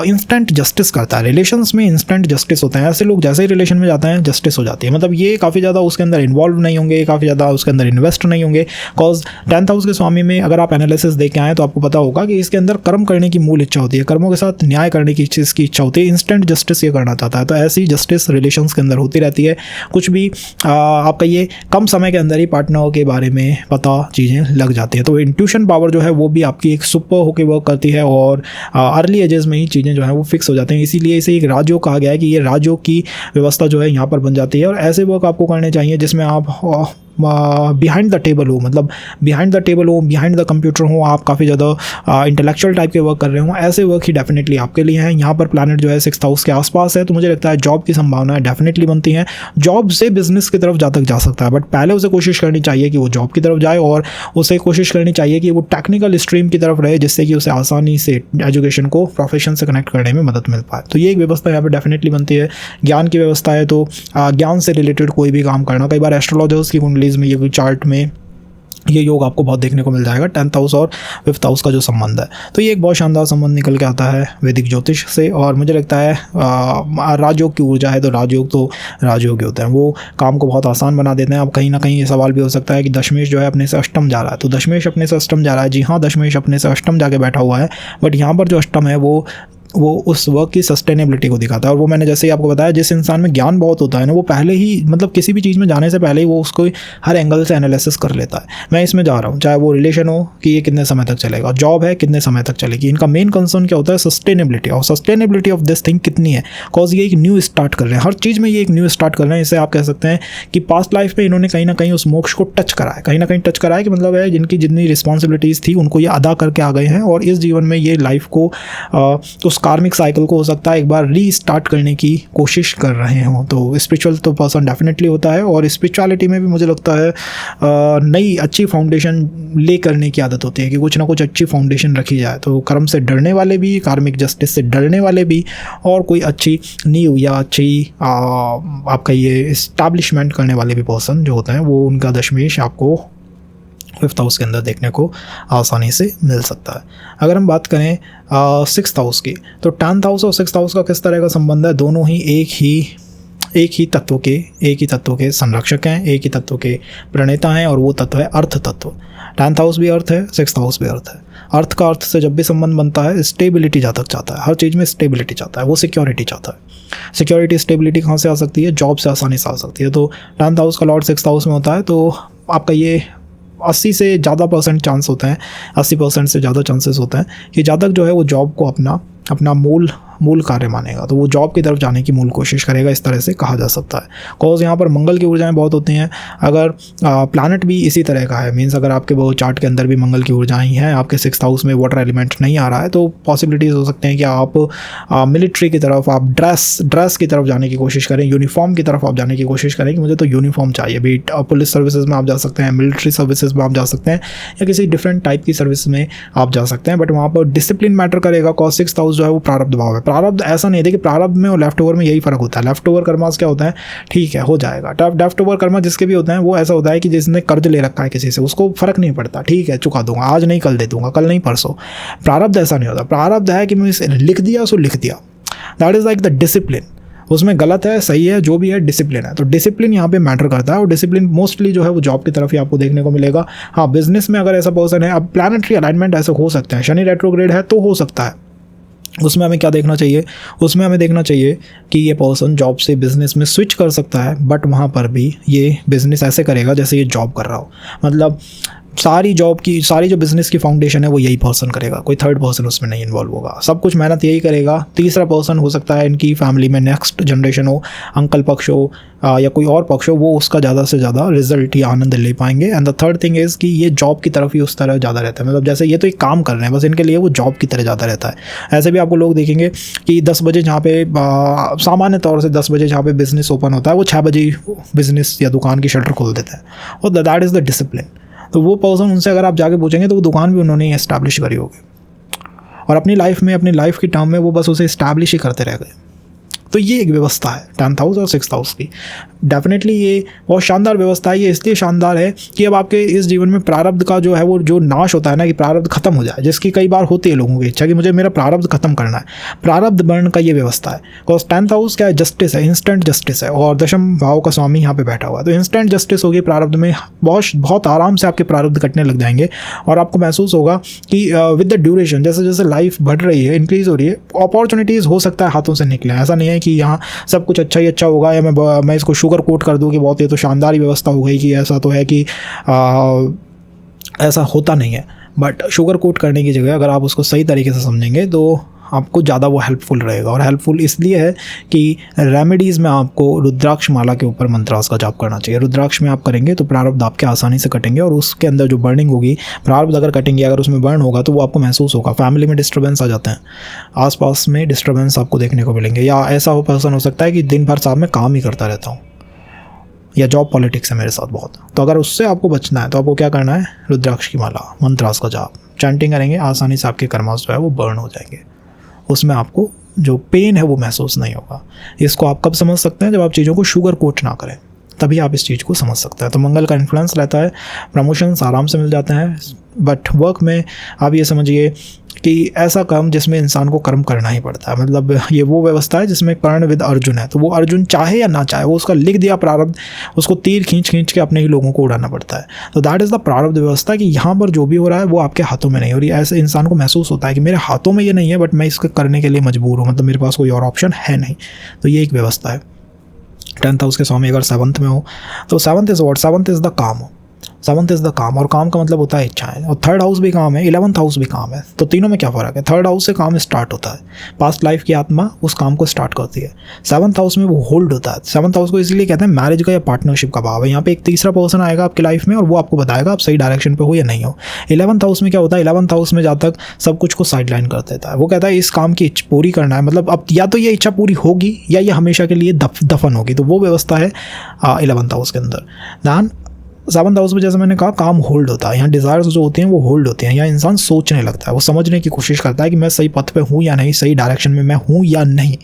इंस्टेंट जस्टिस करता है। रिलेशंस में इंस्टेंट जस्टिस होता है, ऐसे लोग जैसे ही रिलेशन में जाते हैं जस्टिस हो जाती है। मतलब ये काफ़ी ज़्यादा उसके अंदर इन्वॉल्व नहीं होंगे, काफ़ी ज़्यादा उसके अंदर इन्वेस्ट नहीं होंगे। कॉज 10th हाउस के स्वामी में अगर आप एनालिसिस देख के आए तो आपको पता होगा कि इसके अंदर कर्म करने की मूल इच्छा होती है, कर्मों के साथ न्याय करने की चीज़ की इच्छा होती है, इंस्टेंट जस्टिस ये करना चाहता है। तो ऐसी जस्टिस रिलेशंस के अंदर होती रहती है। कुछ भी आपका ये कम समय के अंदर ही पार्टनर के बारे में पता चीज़ें लग जाती हैं। तो इंट्यूशन पावर जो है वो भी आपकी एक सुपर होकर वर्क करती है और अर्ली एजेस में ही चीज़ें जो है वो फिक्स हो जाती हैं। इसीलिए इसे एक राजयोग कहा गया है कि ये राजयोग की व्यवस्था जो है यहाँ पर बन जाती है और ऐसे वर्क आपको करने चाहिए जिसमें आप बिहाइंड द टेबल हो, मतलब बिहाइंड द टेबल हो, बिहाइंड द कंप्यूटर हो, आप काफ़ी ज़्यादा इंटेलेक्चुअल टाइप के वर्क कर रहे हो, ऐसे वर्क ही डेफिनेटली आपके लिए हैं। यहाँ पर प्लैनेट जो है 6th हाउस के आसपास है, तो मुझे लगता है जॉब की संभावनाएं डेफिनेटली बनती हैं। जॉब से बिजनेस की तरफ जा तक जा सकता है, बट पहले उसे कोशिश करनी चाहिए कि वो जॉब की तरफ जाए, और उसे कोशिश करनी चाहिए कि वो टेक्निकल स्ट्रीम की तरफ रहे, जिससे कि उसे आसानी से एजुकेशन को प्रोफेशन से कनेक्ट करने में मदद मिल पाए। तो ये एक व्यवस्था यहाँ पर डेफिनेटली बनती है। ज्ञान की व्यवस्था है, तो ज्ञान से रिलेटेड कोई भी काम करना, कई बार एस्ट्रोलॉजर्स की कुंडलीज में, ये चार्ट में ये योग आपको बहुत देखने को मिल जाएगा, 10th हाउस और 5th हाउस का जो संबंध है। तो ये एक बहुत शानदार संबंध निकल के आता है वैदिक ज्योतिष से, और मुझे लगता है राजयोग की ऊर्जा है, तो राजयोग होते हैं, वो काम को बहुत आसान बना देते हैं। अब कहीं ना कहीं ये सवाल भी हो सकता है कि दशमेश जो है अपने से अष्टम जा रहा है, तो दशमेश अपने से अष्टम जा रहा है। जी हाँ, दशमेश अपने से अष्टम जाके बैठा हुआ है, बट यहाँ पर जो अष्टम है वो उस वर्क की सस्टेनेबिलिटी को दिखाता है। और वो मैंने जैसे ही आपको बताया, जिस इंसान में ज्ञान बहुत होता है ना, वो पहले ही, मतलब किसी भी चीज़ में जाने से पहले ही वो उसको हर एंगल से एनालिसिस कर लेता है। मैं इसमें जा रहा हूँ, चाहे वो रिलेशन हो कि ये कितने समय तक चलेगा, जॉब है कितने समय तक चलेगी, इनका मेन कंसर्न क्या होता है, सस्टेनेबिलिटी। और सस्टेनेबिलिटी ऑफ दिस थिंग कितनी है, कॉज ये एक न्यू स्टार्ट कर रहे हैं, हर चीज़ में ये एक न्यू स्टार्ट कर रहे हैं। इसे आप कह सकते हैं कि पास्ट लाइफ में इन्होंने कहीं ना कहीं उस मोक्ष को टच करा है, कहीं ना कहीं टच करा है, कि मतलब है जिनकी जितनी रिस्पॉन्सिबिलिटीज़ थी उनको ये अदा करके आ गए हैं, और इस जीवन में ये लाइफ को उस कार्मिक साइकिल को हो सकता है एक बार रीस्टार्ट करने की कोशिश कर रहे हों। तो स्पिरिचुअल तो पर्सन डेफिनेटली होता है, और स्पिरिचुअलिटी में भी मुझे लगता है नई अच्छी फाउंडेशन ले करने की आदत होती है, कि कुछ ना कुछ अच्छी फाउंडेशन रखी जाए। तो कर्म से डरने वाले भी, कार्मिक जस्टिस से डरने वाले भी, और कोई अच्छी नींव या अच्छी आपका ये इस्टेब्लिशमेंट करने वाले भी पर्सन जो होते हैं, वो उनका दशमेश आपको 5th हाउस के अंदर देखने को आसानी से मिल सकता है। अगर हम बात करें 6th हाउस की, तो 10th हाउस और 6th हाउस का किस तरह का संबंध है, दोनों ही एक ही तत्व के संरक्षक हैं, एक ही तत्व के प्रणेता हैं, और वो तत्व है अर्थ तत्व। 10th हाउस भी अर्थ है, 6th हाउस भी अर्थ है। अर्थ का अर्थ से जब भी संबंध बनता है, स्टेबिलिटी जहाँ तक चाहता है, हर चीज़ में स्टेबिलिटी चाहता है, वो सिक्योरिटी चाहता है। सिक्योरिटी स्टेबिलिटी कहाँ से आ सकती है, जॉब से आसानी से आ सकती है। तो 10th हाउस का लॉर्ड 6th हाउस में होता है, तो आपका ये 80 से ज़्यादा % चांस होते हैं, 80% से ज़्यादा चांसेस होते हैं कि जातक जो है वो जॉब को अपना मूल कार्य मानेगा, तो वो जॉब की तरफ जाने की मूल कोशिश करेगा, इस तरह से कहा जा सकता है। कॉज यहाँ पर मंगल की ऊर्जाएं बहुत होती हैं। अगर प्लैनेट भी इसी तरह का है, मीन्स अगर आपके वो चार्ट के अंदर भी मंगल की ऊर्जाएं हैं, आपके 6th हाउस में वाटर एलिमेंट नहीं आ रहा है, तो पॉसिबिलिटीज़ हो सकते हैं कि आप मिलिट्री की तरफ, आप ड्रेस की तरफ जाने की कोशिश करें, यूनिफॉर्म की तरफ आप जाने की कोशिश करें कि मुझे तो यूनिफॉर्म चाहिए। भी पुलिस सर्विसेज में आप जा सकते हैं, मिलिट्री सर्विसेज में आप जा सकते हैं, या किसी डिफरेंट टाइप की सर्विस में आप जा सकते हैं, बट वहाँ पर डिसिप्लिन मैटर करेगा। कॉज 6th हाउस जो है वो प्रारब्ध भाव है। प्रारब्ध ऐसा नहीं, देखिए प्रारब्ध में और लेफ्ट ओवर में यही फर्क होता है। लेफ्ट ओवर कर्मास क्या होता है, ठीक है हो जाएगा। लेफ्ट ओवर कर्मा जिसके भी होते हैं वो ऐसा होता है कि जिसने कर्ज ले रखा है किसी से, उसको फर्क नहीं पड़ता, ठीक है चुका दूंगा, आज नहीं कल दे दूंगा, कल नहीं परसों। प्रारब्ध ऐसा नहीं होता। प्रारब्ध है कि मैं इसे लिख दिया सो लिख दिया, that is like the discipline. उसमें गलत है सही है जो भी है, डिसिप्लिन है। तो डिसिप्लिन यहाँ पे मैटर करता है, और डिसिप्लिन मोस्टली जो है वो जॉब की तरफ ही आपको देखने को मिलेगा। हाँ, बिजनेस में अगर ऐसा पर्सन है, अब प्लैनेटरी अलाइनमेंट ऐसे हो सकते हैं, शनि रेट्रोग्रेड है तो हो सकता है, उसमें हमें क्या देखना चाहिए, उसमें हमें देखना चाहिए कि ये पर्सन जॉब से बिजनेस में स्विच कर सकता है, बट वहाँ पर भी ये बिजनेस ऐसे करेगा जैसे ये जॉब कर रहा हो। मतलब सारी जो बिज़नेस की फाउंडेशन है वो यही पर्सन करेगा, कोई थर्ड पर्सन उसमें नहीं इन्वॉल्व होगा, सब कुछ मेहनत यही करेगा। तीसरा पर्सन हो सकता है इनकी फैमिली में नेक्स्ट जनरेशन हो, अंकल पक्ष हो या कोई और पक्ष हो, वो उसका ज़्यादा से ज़्यादा रिजल्ट या आनंद ले पाएंगे। And the third thing is कि ये जॉब की तरफ ही उस तरह ज़्यादा रहता है। मतलब जैसे ये तो एक काम कर रहे हैं, बस इनके लिए वो जॉब की तरह ज़्यादा रहता है। ऐसे भी आपको लोग देखेंगे कि 10 बजे जहाँ पे सामान्य तौर से 10 बजे जहाँ पे बिज़नेस ओपन होता है, वो 6 बजे बिज़नेस या दुकान की शटर खोल देते हैं, और दैट इज़ द डिसिप्लिन। तो वो पर्सन, उनसे अगर आप जाके पूछेंगे तो वो दुकान भी उन्होंने एस्टैब्लिश करी होगी, और अपनी लाइफ की टर्म में वो बस उसे इस्टेब्लिश ही करते रह गए। तो ये एक व्यवस्था है 10th हाउस और 6th हाउस की। डेफिनेटली ये बहुत शानदार व्यवस्था है। ये इसलिए शानदार है कि अब आपके इस जीवन में प्रारब्ध का जो है वो जो नाश होता है ना, कि प्रारब्ध खत्म हो जाए, जिसकी कई बार होती है लोगों की इच्छा कि मुझे मेरा प्रारब्ध खत्म करना है, प्रारब्ध बर्न का ये व्यवस्था है। बिकॉज 10th हाउस क्या है, जस्टिस है, इंस्टेंट जस्टिस है, और दशम भाव का स्वामी यहाँ पे बैठा हुआ है। तो इंस्टेंट जस्टिस होगी प्रारब्ध में, बहुत आराम से आपके प्रारब्ध कटने लग जाएंगे, और आपको महसूस होगा कि विद द ड्यूरेशन, जैसे जैसे लाइफ बढ़ रही है, इंक्रीज हो रही है, अपॉर्चुनिटीज़ हो सकता है हाथों से निकले। ऐसा नहीं है कि यहाँ सब कुछ अच्छा ही अच्छा होगा, या मैं इसको शुगर कोट कर दूँ कि बहुत ये तो शानदार ही व्यवस्था हो गई, कि ऐसा तो है कि ऐसा होता नहीं है। बट शुगर कोट करने की जगह अगर आप उसको सही तरीके से समझेंगे तो आपको ज़्यादा वो हेल्पफुल रहेगा। और हेल्पफुल इसलिए है कि रेमेडीज़ में आपको रुद्राक्ष माला के ऊपर मंत्रास का जाप करना चाहिए। रुद्राक्ष में आप करेंगे तो प्रारब्ध आपके आसानी से कटेंगे, और उसके अंदर जो बर्निंग होगी, प्रारब्ध अगर कटेंगे, अगर उसमें बर्न होगा तो वो आपको महसूस होगा। फैमिली में डिस्टर्बेंस आ जाते हैं, आसपास में डिस्टर्बेंस आपको देखने को मिलेंगे, या ऐसा हो पर्सन हो सकता है कि दिन भर साहब में काम ही करता रहता हूँ, या जॉब पॉलिटिक्स है मेरे साथ बहुत। तो अगर उससे आपको बचना है तो आपको क्या करना है, रुद्राक्ष की माला, मंत्रास का जाप, चैंटिंग करेंगे, आसानी से आपके कर्मास जो है वो बर्न हो जाएंगे। उसमें आपको जो पेन है वो महसूस नहीं होगा। इसको आप कब समझ सकते हैं, जब आप चीज़ों को शुगर कोट ना करें, तभी आप इस चीज़ को समझ सकते हैं। तो मंगल का इन्फ्लुएंस रहता है, प्रमोशंस आराम से मिल जाते हैं, बट वर्क में आप ये समझिए कि ऐसा काम जिसमें इंसान को कर्म करना ही पड़ता है। मतलब ये वो व्यवस्था है जिसमें कर्ण विद अर्जुन है, तो वो अर्जुन चाहे या ना चाहे, वो उसका लिख दिया प्रारब्ध, उसको तीर खींच खींच के अपने ही लोगों को उड़ाना पड़ता है। तो दैट इज़ द प्रारब्ध व्यवस्था, कि यहाँ पर जो भी हो रहा है वो आपके हाथों में नहीं हो रही। ऐसे इंसान को महसूस होता है कि मेरे हाथों में ये नहीं है, बट मैं इसको करने के लिए मजबूर हूँ, मतलब मेरे पास कोई और ऑप्शन है नहीं। तो ये एक व्यवस्था है। 10th हाउस के स्वामी अगर 7th में हो तो 7th is what, 7th is the काम। 7th इज़ द काम, और काम का मतलब होता है इच्छाएं। और 3rd हाउस भी काम है, 11th हाउस भी काम है। तो तीनों में क्या फ़र्क है, 3rd हाउस से काम स्टार्ट होता है, पास्ट लाइफ की आत्मा उस काम को स्टार्ट करती है। 7th हाउस में वो होल्ड होता है। 7th हाउस को इसलिए कहते हैं मैरिज का या पार्टनरशिप का भाव है। यहाँ पे एक तीसरा पर्सन आएगा आपकी लाइफ में, और वो आपको बताएगा आप सही डायरेक्शन पे हो या नहीं हो। 11th हाउस में क्या होता है, 11th हाउस में जहाँ तक सब कुछ को साइडलाइन कर देता है। वो कहता है इस काम की पूरी करना है, मतलब अब या तो ये इच्छा पूरी होगी या ये हमेशा के लिए दफन होगी। तो वो व्यवस्था है 11th हाउस के अंदर। दैन 7th हाउस में जैसे मैंने कहा काम होल्ड होता है। यहाँ डिज़ायर्स जो होती हैं वो होल्ड होती हैं। यहाँ इंसान सोचने लगता है, वो समझने की कोशिश करता है कि मैं सही पथ पे हूँ या नहीं, सही डायरेक्शन में मैं हूँ या नहीं।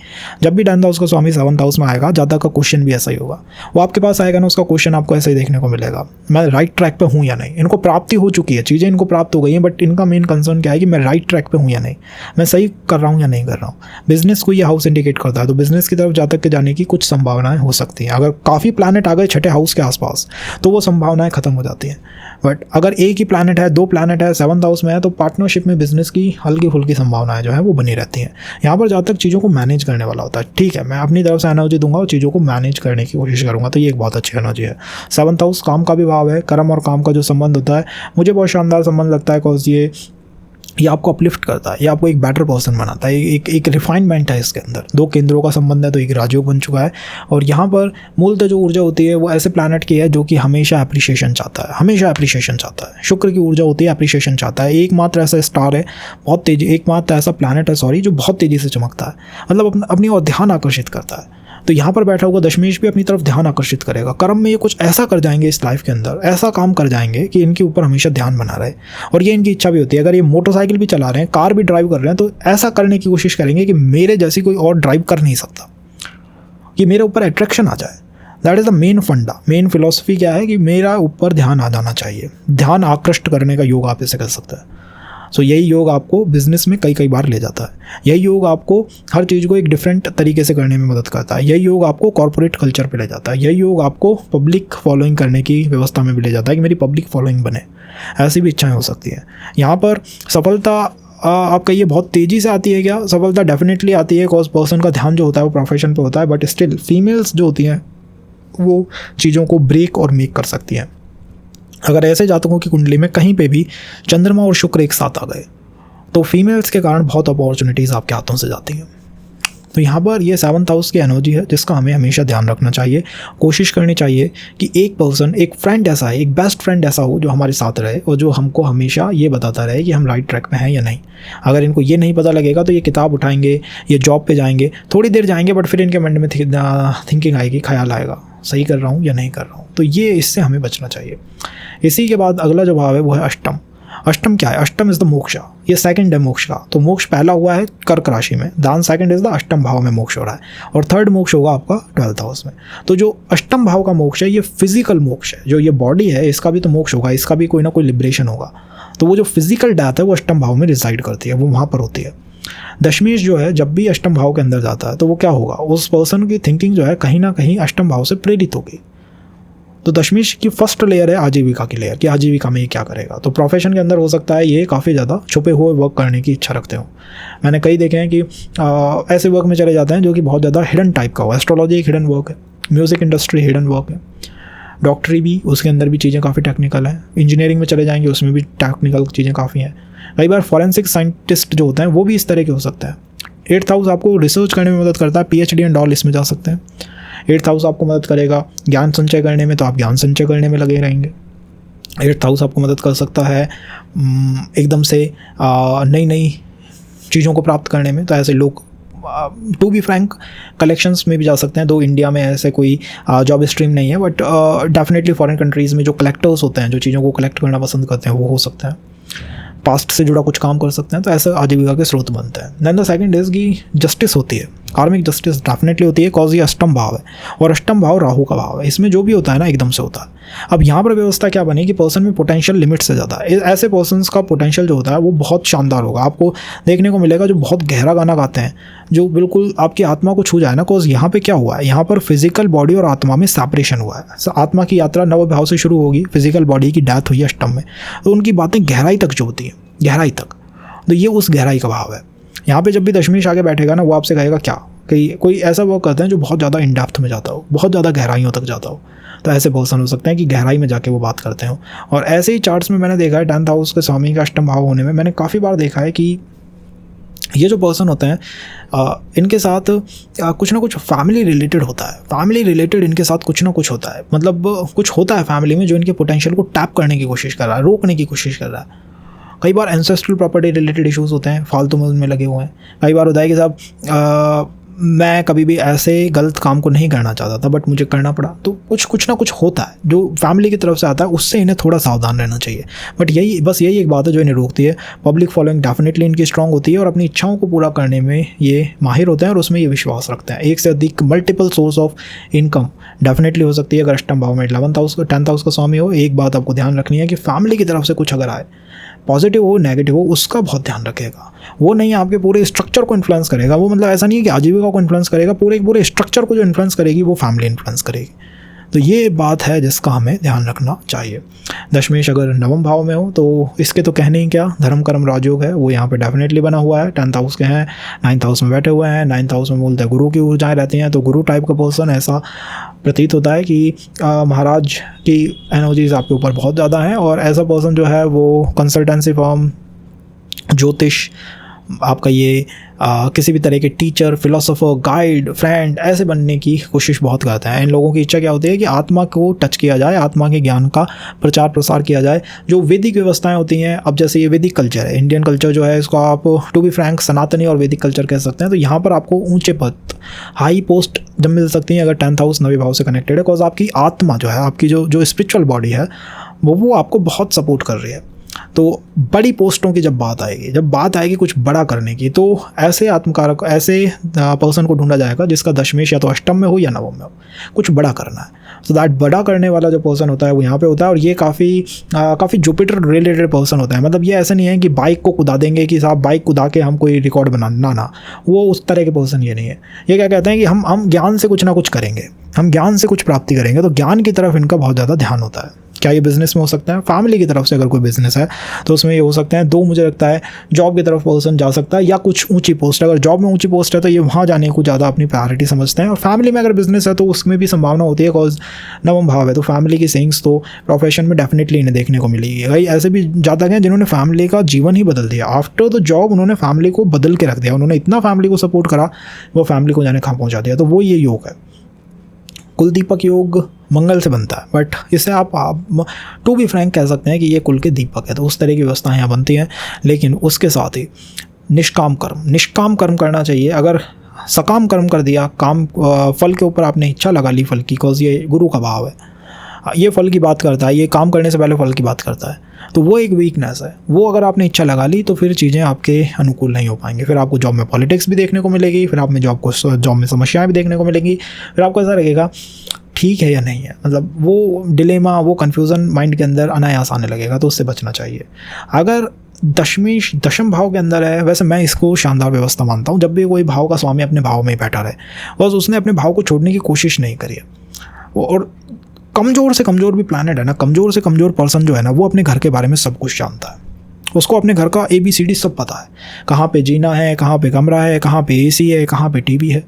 जब भी 10th हाउस का स्वामी 7th हाउस में आएगा, ज़्यादा का क्वेश्चन भी ऐसा ही होगा। वो आपके पास आएगा ना, उसका क्वेश्चन आपको ऐसे ही देखने को मिलेगा, मैं राइट ट्रैक पे हूँ या नहीं। इनको प्राप्ति हो चुकी है, चीज़ें इनको प्राप्त हो गई हैं, बट इनका मेन कंसर्न क्या है कि मैं राइट ट्रैक पे हूँ या नहीं, मैं सही कर रहा हूँ या नहीं कर रहा हूँ। बिजनेस को ये हाउस इंडिकेट करता है, तो बिजनेस की तरफ जातक के जाने की कुछ संभावनाएं हो सकती हैं। अगर काफ़ी प्लैनेट आ गए 6ठे हाउस के आसपास तो वो संभावनाएं खत्म हो जाती हैं। बट अगर एक ही प्लैनेट है, 2 प्लैनेट है, 7th हाउस में है, तो पार्टनरशिप में बिजनेस की हल्की फुल्की संभावनाएं जो है वो बनी रहती हैं। यहाँ पर जहाँ तक चीज़ों को मैनेज करने वाला होता है, ठीक है, मैं अपनी तरफ से एनर्जी दूंगा और चीज़ों को मैनेज करने की कोशिश करूँगा, तो ये एक बहुत अच्छी एनर्जी है। 7th हाउस काम का भी भाव है, कर्म और काम का जो संबंध होता है मुझे बहुत शानदार संबंध लगता है, बिकॉज ये आपको अपलिफ्ट करता है, ये आपको एक बेटर पर्सन बनाता है। एक रिफाइनमेंट है इसके अंदर। 2 केंद्रों का संबंध है, तो एक राजयोग बन चुका है। और यहाँ पर मूलतः जो ऊर्जा होती है वो ऐसे प्लैनेट की है जो कि हमेशा एप्रिशिएशन चाहता है, हमेशा एप्रिशिएशन चाहता है। शुक्र की ऊर्जा होती है, एप्रिशिएशन चाहता है। एकमात्र ऐसा स्टार है बहुत तेजी, एकमात्र ऐसा प्लैनेट है सॉरी, जो बहुत तेज़ी से चमकता है, मतलब अपनी और ध्यान आकर्षित करता है। तो यहाँ पर बैठा हुआ दशमेश भी अपनी तरफ ध्यान आकर्षित करेगा। कर्म में ये कुछ ऐसा कर जाएंगे इस लाइफ के अंदर, ऐसा काम कर जाएंगे कि इनके ऊपर हमेशा ध्यान बना रहे। और ये इनकी इच्छा भी होती है, अगर ये मोटरसाइकिल भी चला रहे हैं, कार भी ड्राइव कर रहे हैं, तो ऐसा करने की कोशिश करेंगे कि मेरे जैसी कोई और ड्राइव कर नहीं सकता, कि मेरे ऊपर अट्रैक्शन आ जाए। दैट इज़ द मेन फंडा, मेन फिलॉसफी क्या है कि मेरा ऊपर ध्यान आ जाना चाहिए। ध्यान आकृष्ट करने का योग आप इसे कर सकते हैं। सो यही योग आपको बिजनेस में कई बार ले जाता है। यही योग आपको हर चीज़ को एक डिफरेंट तरीके से करने में मदद करता है। यही योग आपको कॉर्पोरेट कल्चर पे ले जाता है। यही योग आपको पब्लिक फॉलोइंग करने की व्यवस्था में भी ले जाता है कि मेरी पब्लिक फॉलोइंग बने। ऐसी भी इच्छाएं हो सकती हैं। यहाँ पर सफलता आप कहिए बहुत तेज़ी से आती है क्या? सफलता डेफिनेटली आती है, बिकॉज पर्सन का ध्यान जो होता है वो प्रोफेशन पे होता है, बट स्टिल फीमेल्स जो होती हैं वो चीज़ों को ब्रेक और मेक कर सकती हैं। अगर ऐसे जातकों की कुंडली में कहीं पे भी चंद्रमा और शुक्र एक साथ आ गए तो फीमेल्स के कारण बहुत अपॉर्चुनिटीज़ आपके हाथों से जाती हैं। तो यहाँ पर ये 7th हाउस की एनर्जी है जिसका हमें हमेशा ध्यान रखना चाहिए। कोशिश करनी चाहिए कि एक पर्सन, एक फ्रेंड ऐसा है, एक बेस्ट फ्रेंड ऐसा हो जो हमारे साथ रहे और जो हमको हमेशा ये बताता रहे कि हम राइट ट्रैक पे हैं या नहीं। अगर इनको ये नहीं पता लगेगा तो ये किताब उठाएंगे, ये जॉब पे जाएंगे, थोड़ी देर जाएंगे, बट फिर इनके मन में थिंकिंग आएगी, ख्याल आएगा सही कर रहा हूँ या नहीं कर रहा हूँ। तो ये इससे हमें बचना चाहिए। इसी के बाद अगला जो भाव है वो है अष्टम। अष्टम क्या है? अष्टम इज द मोक्षा। ये सेकंड है मोक्ष का। तो मोक्ष पहला हुआ है कर्क राशि में, दान सेकंड इज द अष्टम भाव में मोक्ष हो रहा है, और थर्ड मोक्ष होगा आपका 12th हाउस में। तो जो अष्टम भाव का मोक्ष है ये फिजिकल मोक्ष है। जो ये बॉडी है इसका भी तो मोक्ष होगा, इसका भी कोई ना कोई लिबरेशन होगा। तो वो जो फिजिकल डेथ है वो अष्टम भाव में रिसाइड करती है, वो वहाँ पर होती है। दशमेश जो है जब भी अष्टम भाव के अंदर जाता है तो वो क्या होगा, उस पर्सन की थिंकिंग जो है कहीं ना कहीं अष्टम भाव से प्रेरित होगी। तो दशमेश की फर्स्ट लेयर है आजीविका की लेयर, कि आजीविका में ये क्या करेगा। तो प्रोफेशन के अंदर हो सकता है ये काफ़ी ज़्यादा छुपे हुए वर्क करने की इच्छा रखते हो। मैंने कई देखे हैं कि ऐसे वर्क में चले जाते हैं जो कि बहुत ज़्यादा हिडन टाइप का हो। एस्ट्रोलॉजी एक हिडन वर्क है, म्यूज़िक इंडस्ट्री हिडन वर्क है, डॉक्टरी भी, उसके अंदर भी चीज़ें काफ़ी टेक्निकल हैं। इंजीनियरिंग में चले जाएंगे उसमें भी टेक्निकल चीज़ें काफ़ी हैं। कई बार फॉरेंसिक साइंटिस्ट जो होते हैं वो भी इस तरह के हो सकता है। 8th हाउस आपको रिसर्च करने में मदद करता है, PhD एंड ऑल इसमें जा सकते हैं। 8th हाउस आपको मदद करेगा ज्ञान संचय करने में, तो आप ज्ञान संचय करने में लगे रहेंगे। 8th हाउस आपको मदद कर सकता है एकदम से नई नई चीज़ों को प्राप्त करने में। तो ऐसे लोग टू बी फ्रैंक कलेक्शंस में भी जा सकते हैं, दो इंडिया में ऐसे कोई जॉब स्ट्रीम नहीं है, बट डेफिनेटली फॉरेन कंट्रीज़ में जो कलेक्टर्स होते हैं, जो चीज़ों को कलेक्ट करना पसंद करते हैं, वो हो सकता है। पास्ट से जुड़ा कुछ काम कर सकते हैं, तो ऐसे आजीविका के स्रोत बनते हैं। देन द सेकंड इज कि जस्टिस होती है, कार्मिक जस्टिस डेफिनेटली होती है, कॉज ये अष्टम भाव है और अष्टम भाव राहु का भाव है। इसमें जो भी होता है ना एकदम से होता है। अब यहाँ पर व्यवस्था क्या बनी कि पर्सन में पोटेंशियल लिमिट से ज़्यादा है। ऐसे पर्सन्स का पोटेंशियल जो होता है वो बहुत शानदार होगा, आपको देखने को मिलेगा जो बहुत गहरा गाना गाते हैं, जो बिल्कुल आपकी आत्मा को छू जाए ना। कॉज यहाँ पे क्या हुआ है, यहाँ पर फिजिकल बॉडी और आत्मा में सेपरेशन हुआ है। आत्मा की यात्रा नव भाव से शुरू होगी, फिजिकल बॉडी की डेथ हुई है अष्टम में, तो उनकी बातें गहराई तक जो होती हैं, गहराई तक, तो ये उस गहराई का भाव है। यहाँ पे जब भी दशमेश आगे बैठेगा ना, वो आपसे कहेगा क्या कि कोई ऐसा वर्क करते हैं जो बहुत ज़्यादा इन डेप्थ में जाता हो, बहुत ज़्यादा गहराइयों तक जाता हो। तो ऐसे पर्सन हो सकते हैं कि गहराई में जाके वो बात करते हो। और ऐसे ही चार्ट्स में मैंने देखा है 10th हाउस के स्वामी का अष्टम भाव होने में, मैंने काफ़ी बार देखा है कि ये जो पर्सन होते हैं इनके साथ कुछ ना कुछ फैमिली रिलेटेड होता है। फैमिली रिलेटेड इनके साथ कुछ ना कुछ होता है, मतलब कुछ होता है फैमिली में जो इनके पोटेंशियल को टैप करने की कोशिश कर रहा है, रोकने की कोशिश कर रहा है। कई बार एंसेस्ट्रल प्रॉपर्टी रिलेटेड इश्यूज़ होते हैं, फालतू में उनमें लगे हुए हैं। कई बार होता है कि साहब मैं कभी भी ऐसे गलत काम को नहीं करना चाहता था बट मुझे करना पड़ा। तो कुछ ना कुछ होता है जो फैमिली की तरफ से आता है, उससे इन्हें थोड़ा सावधान रहना चाहिए। बट यही एक बात है जो इन्हें रोकती है। पब्लिक फॉलोइंग डेफिनेटली इनकी स्ट्रांग होती है और अपनी इच्छाओं को पूरा करने में ये माहिर होते हैं और उसमें ये विश्वास रखते हैं। एक से अधिक multiple source of income definitely हो सकती है अगर अष्टम भाव में 10th हाउस का स्वामी हो। एक बात आपको ध्यान रखनी है कि फैमिली की तरफ से कुछ अगर आए, पॉजिटिव हो नेगेटिव हो, उसका बहुत ध्यान रखेगा। वो नहीं आपके पूरे स्ट्रक्चर को इन्फ्लुएंस करेगा, वो मतलब ऐसा नहीं है कि आजीविका को इन्फ्लुएंस करेगा, पूरे स्ट्रक्चर को जो इन्फ्लुएंस करेगी वो फैमिली इन्फ्लुएंस करेगी। तो ये बात है जिसका हमें ध्यान रखना चाहिए। दशमेश अगर नवम भाव में हो तो इसके तो कहने ही क्या, धर्म कर्म राजयोग है वो यहाँ पे डेफिनेटली बना हुआ है। 10th हाउस के हैं, 9th हाउस में बैठे हुए हैं। 9th हाउस में बोलते हैं गुरु की ऊर्जाएं रहती हैं, तो गुरु टाइप का पर्सन ऐसा प्रतीत होता है कि महाराज की एनर्जीज आपके ऊपर बहुत ज़्यादा हैं। और ऐसा पर्सन जो है वो कंसल्टेंसी फॉर्म, ज्योतिष, आपका ये किसी भी तरह के टीचर, फिलोसोफर, गाइड, फ्रेंड ऐसे बनने की कोशिश बहुत करते हैं। इन लोगों की इच्छा क्या होती है कि आत्मा को टच किया जाए, आत्मा के ज्ञान का प्रचार प्रसार किया जाए। जो वैदिक व्यवस्थाएं होती हैं, अब जैसे ये वैदिक कल्चर है, इंडियन कल्चर जो है, इसको आप टू बी फ्रैंक सनातनी और वैदिक कल्चर कह सकते हैं। तो यहाँ पर आपको ऊंचे पद, हाई पोस्ट जब मिल सकती है अगर 10th हाउस नवे भाव से कनेक्टेड है। बिकॉज आपकी आत्मा जो है, आपकी जो स्पिरिचुअल बॉडी है, वो आपको बहुत सपोर्ट कर रही है। तो बड़ी पोस्टों की जब बात आएगी कुछ बड़ा करने की, तो ऐसे आत्मकारक, ऐसे पर्सन को ढूंढा जाएगा जिसका दशमेश या तो अष्टम में हो या नवम में हो, कुछ बड़ा करना है। तो दैट बड़ा करने वाला जो पर्सन होता है वो यहाँ पे होता है। और ये काफ़ी जुपिटर रिलेटेड पर्सन होता है। मतलब ये ऐसा नहीं है कि बाइक को कुदा देंगे कि साहब बाइक कुदा के हम कोई रिकॉर्ड बनाना, ना, वो उस तरह के पर्सन ये नहीं है। ये क्या कहते हैं कि हम ज्ञान से कुछ ना कुछ करेंगे, हम ज्ञान से कुछ प्राप्ति करेंगे। तो ज्ञान की तरफ इनका बहुत ज़्यादा ध्यान होता है। क्या ये बिज़नेस में हो सकता है, फैमिली की तरफ से अगर कोई बिज़नेस है तो उसमें ये हो सकते हैं। दो, मुझे लगता है जॉब की तरफ पर्सन जा सकता है या कुछ ऊंची पोस्ट। अगर जॉब में ऊंची पोस्ट है तो ये वहाँ जाने को ज़्यादा अपनी प्रायोरिटी समझते हैं। और फैमिली में अगर बिज़नेस है तो उसमें भी संभावना होती है, कॉज नवम भाव है। तो फैमिली की सेविंग्स तो प्रोफेशन में डेफिनेटली इन्हें देखने को मिलेगी। भाई ऐसे भी ज़्यादा हैं जिन्होंने फैमिली का जीवन ही बदल दिया। आफ्टर द जॉब उन्होंने फैमिली को बदल के रख दिया। उन्होंने इतना फैमिली को सपोर्ट करा, वो फैमिली को जाने कहाँ पहुँचा दिया। तो वो ये योग है। कुल दीपक योग मंगल से बनता है, बट इसे आप टू बी फ्रैंक कह सकते हैं कि ये कुल के दीपक है। तो उस तरह की व्यवस्थाएं यहाँ बनती हैं। लेकिन उसके साथ ही निष्काम कर्म करना चाहिए। अगर सकाम कर्म कर दिया, काम फल के ऊपर आपने इच्छा लगा ली फल की, बिकॉज ये गुरु का भाव है, ये फल की बात करता है, ये काम करने से पहले फल की बात करता है। तो वो एक वीकनेस है। वो अगर आपने इच्छा लगा ली तो फिर चीज़ें आपके अनुकूल नहीं हो पाएंगी। फिर आपको जॉब में पॉलिटिक्स भी देखने को मिलेगी, फिर आप में जॉब में समस्याएं भी देखने को मिलेंगी। फिर आपको ऐसा लगेगा ठीक है या नहीं है, मतलब वो डिलेमा, वो कन्फ्यूज़न माइंड के अंदर अनायास आने लगेगा। तो उससे बचना चाहिए। अगर दशमेश दशम भाव के अंदर है, वैसे मैं इसको शानदार व्यवस्था मानता हूँ। जब भी कोई भाव का स्वामी अपने भाव में ही बैठा रहे, बस उसने अपने भाव को छोड़ने की कोशिश नहीं करी है। और कमज़ोर से कमज़ोर भी प्लैनेट है ना, कमज़ोर से कमज़ोर पर्सन जो है ना, वो अपने घर के बारे में सब कुछ जानता है। उसको अपने घर का ABCD सब पता है, कहाँ पे जीना है, कहाँ पे कमरा है, कहाँ पे AC है, कहाँ पे TV है।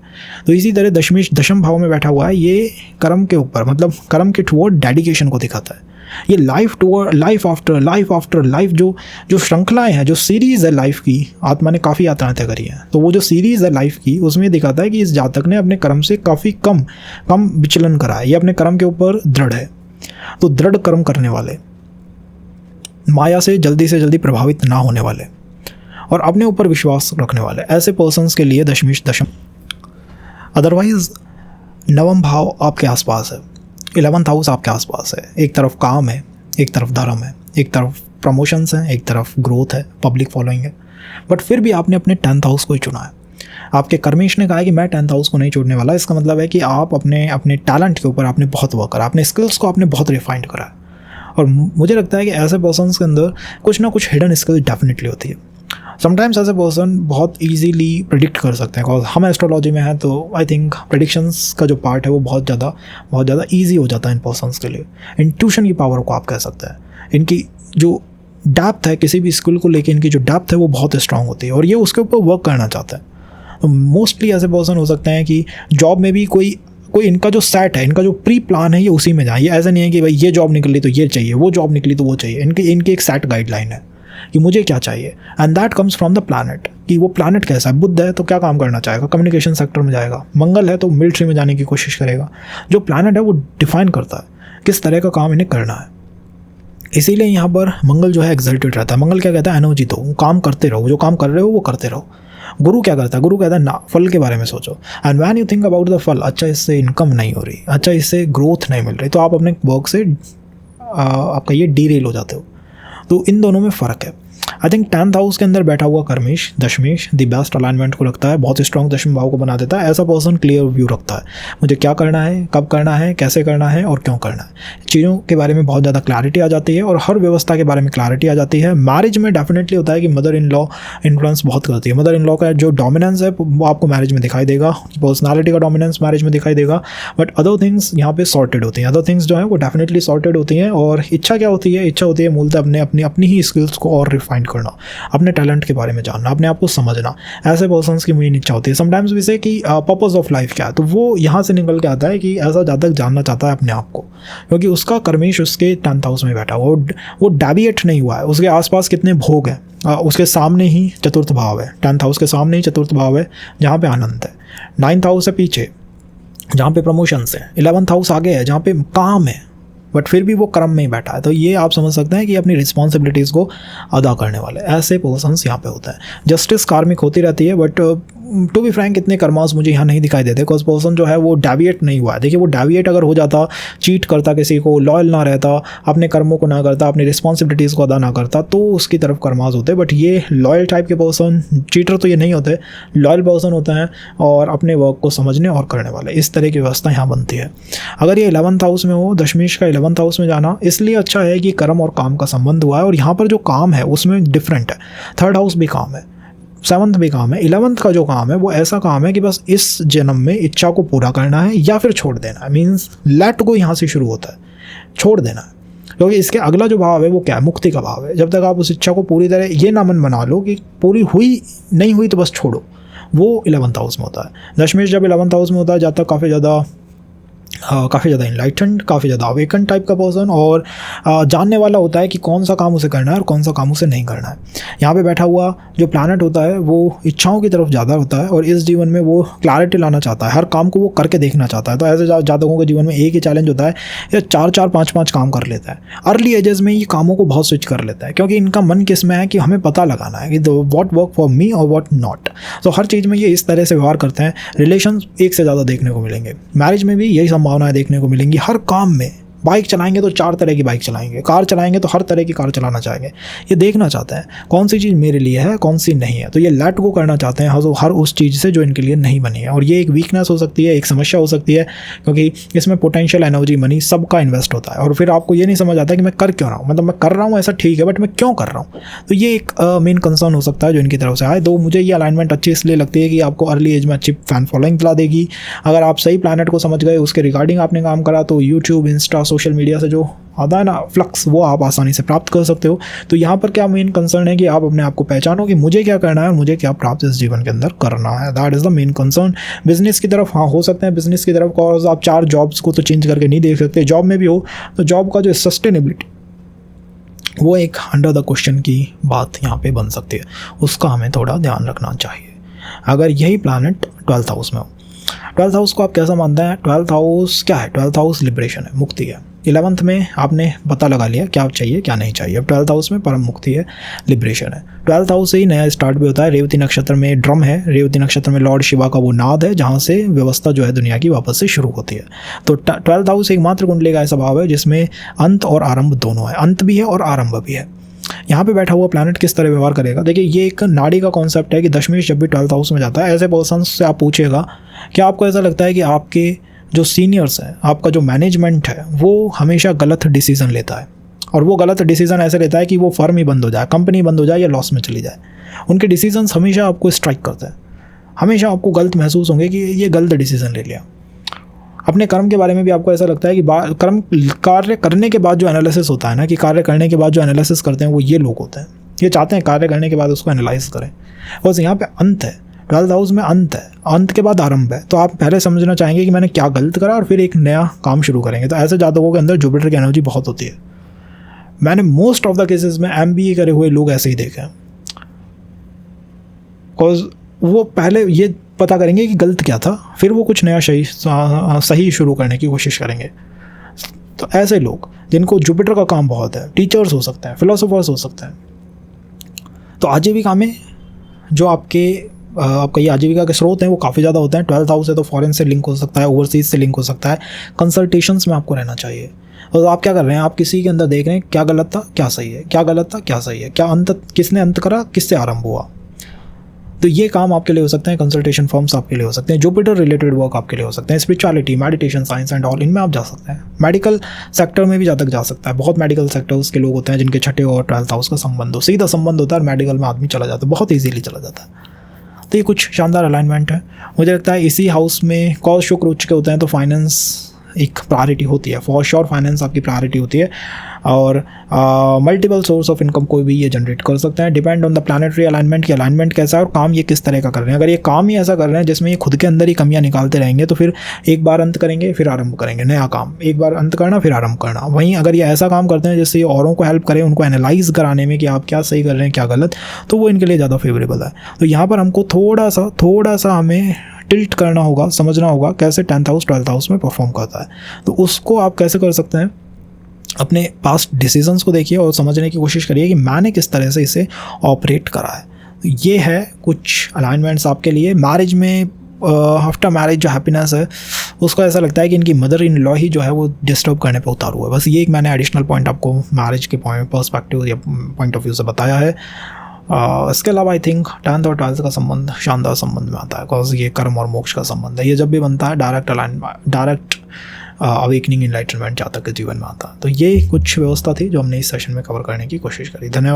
तो इसी तरह दशम भाव में बैठा हुआ है, ये कर्म के ऊपर, मतलब कर्म के टुवर्ड डेडिकेशन को दिखाता है। ये लाइफ टूअर, लाइफ आफ्टर लाइफ जो श्रृंखलाएँ हैं, जो सीरीज़ है लाइफ की, आत्मा ने काफ़ी यात्राएं तय करी हैं, तो वो जो सीरीज़ है लाइफ की उसमें दिखाता है कि इस जातक ने अपने कर्म से काफ़ी कम विचलन करा है। ये अपने कर्म के ऊपर दृढ़ है। तो दृढ़ कर्म करने वाले, माया से जल्दी प्रभावित ना होने वाले और अपने ऊपर विश्वास रखने वाले, ऐसे पर्सन्स के लिए दशमेश दशम। अदरवाइज नवम भाव आपके आसपास है, 11th हाउस आपके आसपास है। एक तरफ काम है, एक तरफ धर्म है, एक तरफ प्रमोशंस हैं, एक तरफ ग्रोथ है, पब्लिक फॉलोइंग है, बट फिर भी आपने अपने 10th हाउस को ही चुना है। आपके कर्मेश ने कहा है कि मैं 10th हाउस को नहीं छोड़ने वाला। इसका मतलब है कि आप अपने टैलेंट के ऊपर आपने बहुत वर्क करा, अपने स्किल्स को आपने बहुत रिफाइंड करा है। और मुझे लगता है कि ऐसे पर्सन्स के अंदर कुछ ना कुछ हिडन स्किल डेफिनेटली होती है। समटाइम्स ऐसे पर्सन बहुत ईजीली प्रेडिक्ट कर सकते हैं, बिकॉज हम एस्ट्रोलॉजी में हैं, तो आई थिंक प्रेडिक्शंस का जो पार्ट है वो बहुत ज़्यादा ईजी हो जाता है इन पर्सन्स के लिए। इंट्यूशन की पावर को आप कह सकते हैं। इनकी जो डेप्थ है किसी भी स्किल को लेके, इनकी जो डेप्थ है वो बहुत स्ट्रांग होती है और ये उसके ऊपर वर्क करना चाहता है। तो मोस्टली ऐसे पर्सन हो सकते हैं कि जॉब में भी कोई इनका जो सेट है, इनका जो प्री प्लान है, ये उसी में जाए। ये ऐसा नहीं है कि भाई ये जॉब निकली तो ये चाहिए, वो जॉब निकली तो वो चाहिए। इनकी एक सेट गाइडलाइन है कि मुझे क्या चाहिए, and that comes from the planet, कि वो प्लैनेट कैसा है। बुध है तो क्या काम करना चाहेगा, कम्युनिकेशन सेक्टर में जाएगा। मंगल है तो मिलिट्री में जाने की कोशिश करेगा। जो प्लैनेट है वो डिफाइन करता है किस तरह का काम इन्हें करना है। इसीलिए यहाँ पर मंगल जो है एक्साइटेड रहता है। मंगल क्या कहता है, एनर्जी दो, काम करते रहो, जो काम कर रहे हो वो करते रहो। गुरु क्या करता है, गुरु कहता है ना, फल के बारे में सोचो। And when you think about the फल, अच्छा इससे इनकम नहीं हो रही, अच्छा इससे ग्रोथ नहीं मिल रही, तो आप अपने वर्क से आपका ये डीरेल हो जाते हो। तो इन दोनों में फ़र्क है। आई थिंक 10th हाउस के अंदर बैठा हुआ कर्मेश दशमेश द बेस्ट अलाइनमेंट को रखता है, बहुत स्ट्रॉन्ग दशम भाव को बना देता है। ऐसा पर्सन क्लियर व्यू रखता है, मुझे क्या करना है, कब करना है, कैसे करना है और क्यों करना है। चीज़ों के बारे में बहुत ज़्यादा क्लैरिटी आ जाती है और हर व्यवस्था के बारे में क्लैरिटी आ जाती है। मैरिज में डेफिनेटली होता है कि मदर इन लॉ इन्फ्लुएंस बहुत करती है। मदर इन लॉ का जो डोमिनेंस है वो आपको मैरिज में दिखाई देगा, पर्सनैलिटी का डोमिनेंस मैरिज में दिखाई देगा, बट अदर थिंग्स यहाँ पे सॉर्टेड होती हैं। अदर थिंग्स जो है वो डेफिनेटली सॉर्टेड होती हैं। और इच्छा क्या होती है, इच्छा होती है मूलतः अपनी ही स्किल्स को और रिफाइन करना, अपने टैलेंट के बारे में जानना, अपने आप को समझना। ऐसे पर्सन्स की मेन इच्छा होती है। समटाइम्स भी से कि पर्पस ऑफ लाइफ क्या है, तो वो यहाँ से निकल के आता है कि ऐसा जातक जानना चाहता है अपने आप को, क्योंकि उसका कर्मेश उसके 10th हाउस में बैठा हुआ, वो डेविएट नहीं हुआ है। उसके आसपास कितने भोग हैं, उसके सामने ही चतुर्थ भाव है, 10th हाउस के सामने ही चतुर्थ भाव है जहाँ पे आनंद है। 9th हाउस है पीछे जहाँ पे प्रमोशंस है, 11th हाउस आगे है जहाँ पे काम है, बट फिर भी वो क्रम में ही बैठा है। तो ये आप समझ सकते हैं कि अपनी रिस्पॉन्सिबिलिटीज़ को अदा करने वाले ऐसे पर्सन्स यहाँ पे होते हैं। जस्टिस कार्मिक होती रहती है, बट टू बी फ्रैंक इतने कर्मास मुझे यहाँ नहीं दिखाई देते, बिकॉज पर्सन जो है वो डेविएट नहीं हुआ है। देखिए वो डेविएट अगर हो जाता, चीट करता, किसी को लॉयल ना रहता, अपने कर्मों को ना करता, अपनी रिस्पॉन्सिबिलिटीज़ को अदा ना करता, तो उसकी तरफ कर्मास होते। बट ये लॉयल टाइप के पर्सन, चीटर तो ये नहीं होते, लॉयल पर्सन होते हैं और अपने वर्क को समझने और करने वाले। इस तरह की व्यवस्था यहाँ बनती है। अगर ये 11th हाउस में हो, दशमेश का 11th हाउस में जाना इसलिए अच्छा है कि कर्म और काम का संबंध हुआ है, और यहाँ पर जो काम है उसमें डिफरेंट है। 3rd हाउस भी काम है, 7th भी काम है, 11th का जो काम है वो ऐसा काम है कि बस इस जन्म में इच्छा को पूरा करना है या फिर छोड़ देना है। मीन्स लेट गो यहाँ से शुरू होता है, छोड़ देना है। क्योंकि इसके अगला जो भाव है वो क्या है, मुक्ति का भाव है। जब तक आप उस इच्छा को पूरी तरह ये ना मन बना लो कि पूरी हुई नहीं हुई तो बस छोड़ो, वो 11th हाउस में होता है। दशमेश जब 11th हाउस में होता है, जाता काफ़ी ज़्यादा इनलाइटेंड, काफ़ी ज़्यादा अवेकन टाइप का पर्सन, और जानने वाला होता है कि कौन सा काम उसे करना है और कौन सा काम उसे नहीं करना है। यहाँ पे बैठा हुआ जो प्लैनेट होता है वो इच्छाओं की तरफ ज़्यादा होता है, और इस जीवन में वो क्लैरिटी लाना चाहता है, हर काम को वो करके देखना चाहता है। तो ऐसे जातकों के जीवन में एक ही चैलेंज होता है, ये 4-4, 5-5 काम कर लेता है। अर्ली एजेस में ये कामों को बहुत स्विच कर लेता है, क्योंकि इनका मन किस में है कि हमें पता लगाना है कि व्हाट वर्क फॉर मी और व्हाट नॉट। तो हर चीज़ में ये इस तरह से व्यवहार करते हैं। रिलेशन एक से ज़्यादा देखने को मिलेंगे, मैरिज में भी यही संभावनाएं देखने को मिलेंगी। हर काम में बाइक चलाएंगे तो 4 तरह की बाइक चलाएंगे, कार चलाएंगे तो हर तरह की कार चलाना चाहेंगे। ये देखना चाहते हैं कौन सी चीज़ मेरे लिए है, कौन सी नहीं है। तो ये लेट गो करना चाहते हैं हर उस चीज़ से जो इनके लिए नहीं बनी है। और ये एक वीकनेस हो सकती है, एक समस्या हो सकती है, क्योंकि इसमें पोटेंशियल एनर्जी, मनी सबका इन्वेस्ट होता है, और फिर आपको ये नहीं समझ आता कि मैं कर क्यों रहा हूँ। मतलब मैं कर रहा हूँ ऐसा ठीक है, बट मैं क्यों कर रहा हूँ। तो ये एक मेन कंसर्न हो सकता है जो इनकी तरफ से आए। तो मुझे ये अलाइनमेंट अच्छी इसलिए लगती है कि आपको अर्ली एज में अच्छी फैन फॉलोइंग दिला देगी। अगर आप सही प्लैनेट को समझ गए, उसके रिगार्डिंग आपने काम करा, तो यूट्यूब, इंस्टा, सोशल मीडिया से जो आता है ना फ्लक्स, वो आप आसानी से प्राप्त कर सकते हो। तो यहाँ पर क्या मेन कंसर्न है कि आप अपने आप को पहचानो कि मुझे क्या करना है, मुझे क्या प्राप्त इस जीवन के अंदर करना है। That is the main concern. Business की तरफ हाँ हो सकते हैं, बिजनेस की तरफ कॉज आप 4 जॉब्स को तो चेंज करके नहीं देख सकते। जॉब में भी हो तो जॉब का जो सस्टेनेबिलिटी वो एक अंडर द क्वेश्चन की बात यहाँ पे बन सकती है, उसका हमें थोड़ा ध्यान रखना चाहिए। अगर यही प्लैनेट 12th हाउस में हो, 12th हाउस को आप कैसा मानते हैं? 12th हाउस क्या है? 12th हाउस लिबरेशन है, मुक्ति है। 11th में आपने पता लगा लिया क्या चाहिए क्या नहीं चाहिए। अब 12th हाउस में परम मुक्ति है, लिबरेशन है। 12th हाउस से ही नया स्टार्ट भी होता है। रेवती नक्षत्र में ड्रम है, रेवती नक्षत्र में लॉर्ड शिवा का वो नाद है जहाँ से व्यवस्था जो है दुनिया की वापस से शुरू होती है। तो 12th हाउस एकमात्र कुंडली का ऐसा भाव है जिसमें अंत और आरंभ दोनों है, अंत भी है और आरंभ भी है। यहाँ पे बैठा हुआ प्लैनेट किस तरह व्यवहार करेगा? देखिए, ये एक नाड़ी का कॉन्सेप्ट है कि दशमेश जब भी 12th हाउस में जाता है, ऐसे पर्सन से आप पूछिएगा क्या आपको ऐसा लगता है कि आपके जो सीनियर्स हैं, आपका जो मैनेजमेंट है, वो हमेशा गलत डिसीजन लेता है, और वो गलत डिसीजन ऐसे लेता है कि वो फर्म ही बंद हो जाए, कंपनी बंद हो जाए या लॉस में चली जाए। उनके डिसीजंस हमेशा आपको स्ट्राइक करते हैं, हमेशा आपको गलत महसूस होंगे कि ये गलत डिसीजन ले लिया। अपने कर्म के बारे में भी आपको ऐसा लगता है कि कर्म कार्य करने के बाद जो एनालिसिस होता है ना, कि कार्य करने के बाद जो एनालिसिस करते हैं वो ये लोग होते हैं। ये चाहते हैं कार्य करने के बाद उसको एनालाइज करें। बस यहाँ पे अंत है, 12th हाउस में अंत है, अंत के बाद आरंभ है। तो आप पहले समझना चाहेंगे कि मैंने क्या गलत करा और फिर एक नया काम शुरू करेंगे। तो ऐसे जातकों के अंदर जुपिटर की एनर्जी बहुत होती है। मैंने मोस्ट ऑफ द केसेस में MBA करे हुए लोग ऐसे ही देखे हैं, बिकॉज वो पहले ये पता करेंगे कि गलत क्या था, फिर वो कुछ नया सही शुरू करने की कोशिश करेंगे। तो ऐसे लोग जिनको जुपिटर का काम बहुत है, टीचर्स हो सकते हैं, फिलोसोफर्स हो सकते हैं। तो आजीविका में जो आपका ये आजीविका के स्रोत हैं वो काफ़ी ज़्यादा होते हैं। 12th हाउस है तो फॉरेन से लिंक हो सकता है, ओवरसीज से लिंक हो सकता है, कंसल्टेशंस में आपको रहना चाहिए। और आप क्या कर रहे हैं? आप किसी के अंदर देख रहे हैं क्या गलत था क्या सही है, क्या गलत था क्या सही है, क्या अंत, किसने अंत करा, किससे आरंभ हुआ। तो ये काम आपके लिए हो सकते हैं, कंसल्टेशन फर्म्स आपके लिए हो सकते हैं, जुपिटर रिलेटेड वर्क आपके लिए हो सकते हैं, spirituality, meditation, science and all, इनमें आप जा सकते हैं। मेडिकल सेक्टर में भी ज़्यादा जा सकता है। बहुत मेडिकल सेक्टर्स के लोग होते हैं जिनके 6ठे और 12th हाउस का संबंध हो, सीधा संबंध होता है और मेडिकल में आदमी चला जाता है, बहुत ईजीली चला जाता है। तो ये कुछ शानदार अलाइनमेंट है। मुझे लगता है इसी हाउस में कॉज शुक्र उच्च के होते हैं तो फाइनेंस एक प्रायोरिटी होती है, फॉर श्योर फाइनेंस आपकी प्रायोरिटी होती है। और मल्टीपल सोर्स ऑफ इनकम कोई भी ये जनरेट कर सकते हैं, depend on the planetary alignment की अलाइनमेंट कैसा है और काम ये किस तरह का कर रहे हैं। अगर ये काम ही ऐसा कर रहे हैं जिसमें ये खुद के अंदर ही कमियां निकालते रहेंगे तो फिर एक बार अंत करेंगे फिर आरंभ करेंगे, नया काम, एक बार अंत करना फिर आरंभ करना। वहीं अगर ये ऐसा काम करते हैं जिससे ये औरों को हेल्प करें, उनको एनालाइज कराने में कि आप क्या सही कर रहे हैं क्या गलत, तो वो इनके लिए ज़्यादा फेवरेबल है। तो यहाँ पर हमको थोड़ा सा हमें टिल्ट करना होगा, समझना होगा कैसे 10th हाउस 12th हाउस में परफॉर्म करता है। तो उसको आप कैसे कर सकते हैं? अपने पास्ट डिसीजंस को देखिए और समझने की कोशिश करिए कि मैंने किस तरह से इसे ऑपरेट करा है। तो ये है कुछ अलाइनमेंट्स आपके लिए। मैरिज में आफ्टर मैरिज जो हैप्पीनेस है उसको ऐसा लगता है कि इनकी मदर इन लॉ ही जो है वो डिस्टर्ब करने पे उतारू है। बस ये एक मैंने एडिशनल पॉइंट आपको मैरिज के पर्सपेक्टिव या पॉइंट ऑफ व्यू से बताया है। इसके अलावा आई थिंक 10th और 12th का संबंध शानदार संबंध में आता है, बिकॉज ये कर्म और मोक्ष का संबंध है। ये जब भी बनता है डायरेक्ट अवेकनिंग इनलाइटनमेंट जातक के जीवन में आता है। तो ये कुछ व्यवस्था थी जो हमने इस सेशन में कवर करने की कोशिश करी। धन्यवाद।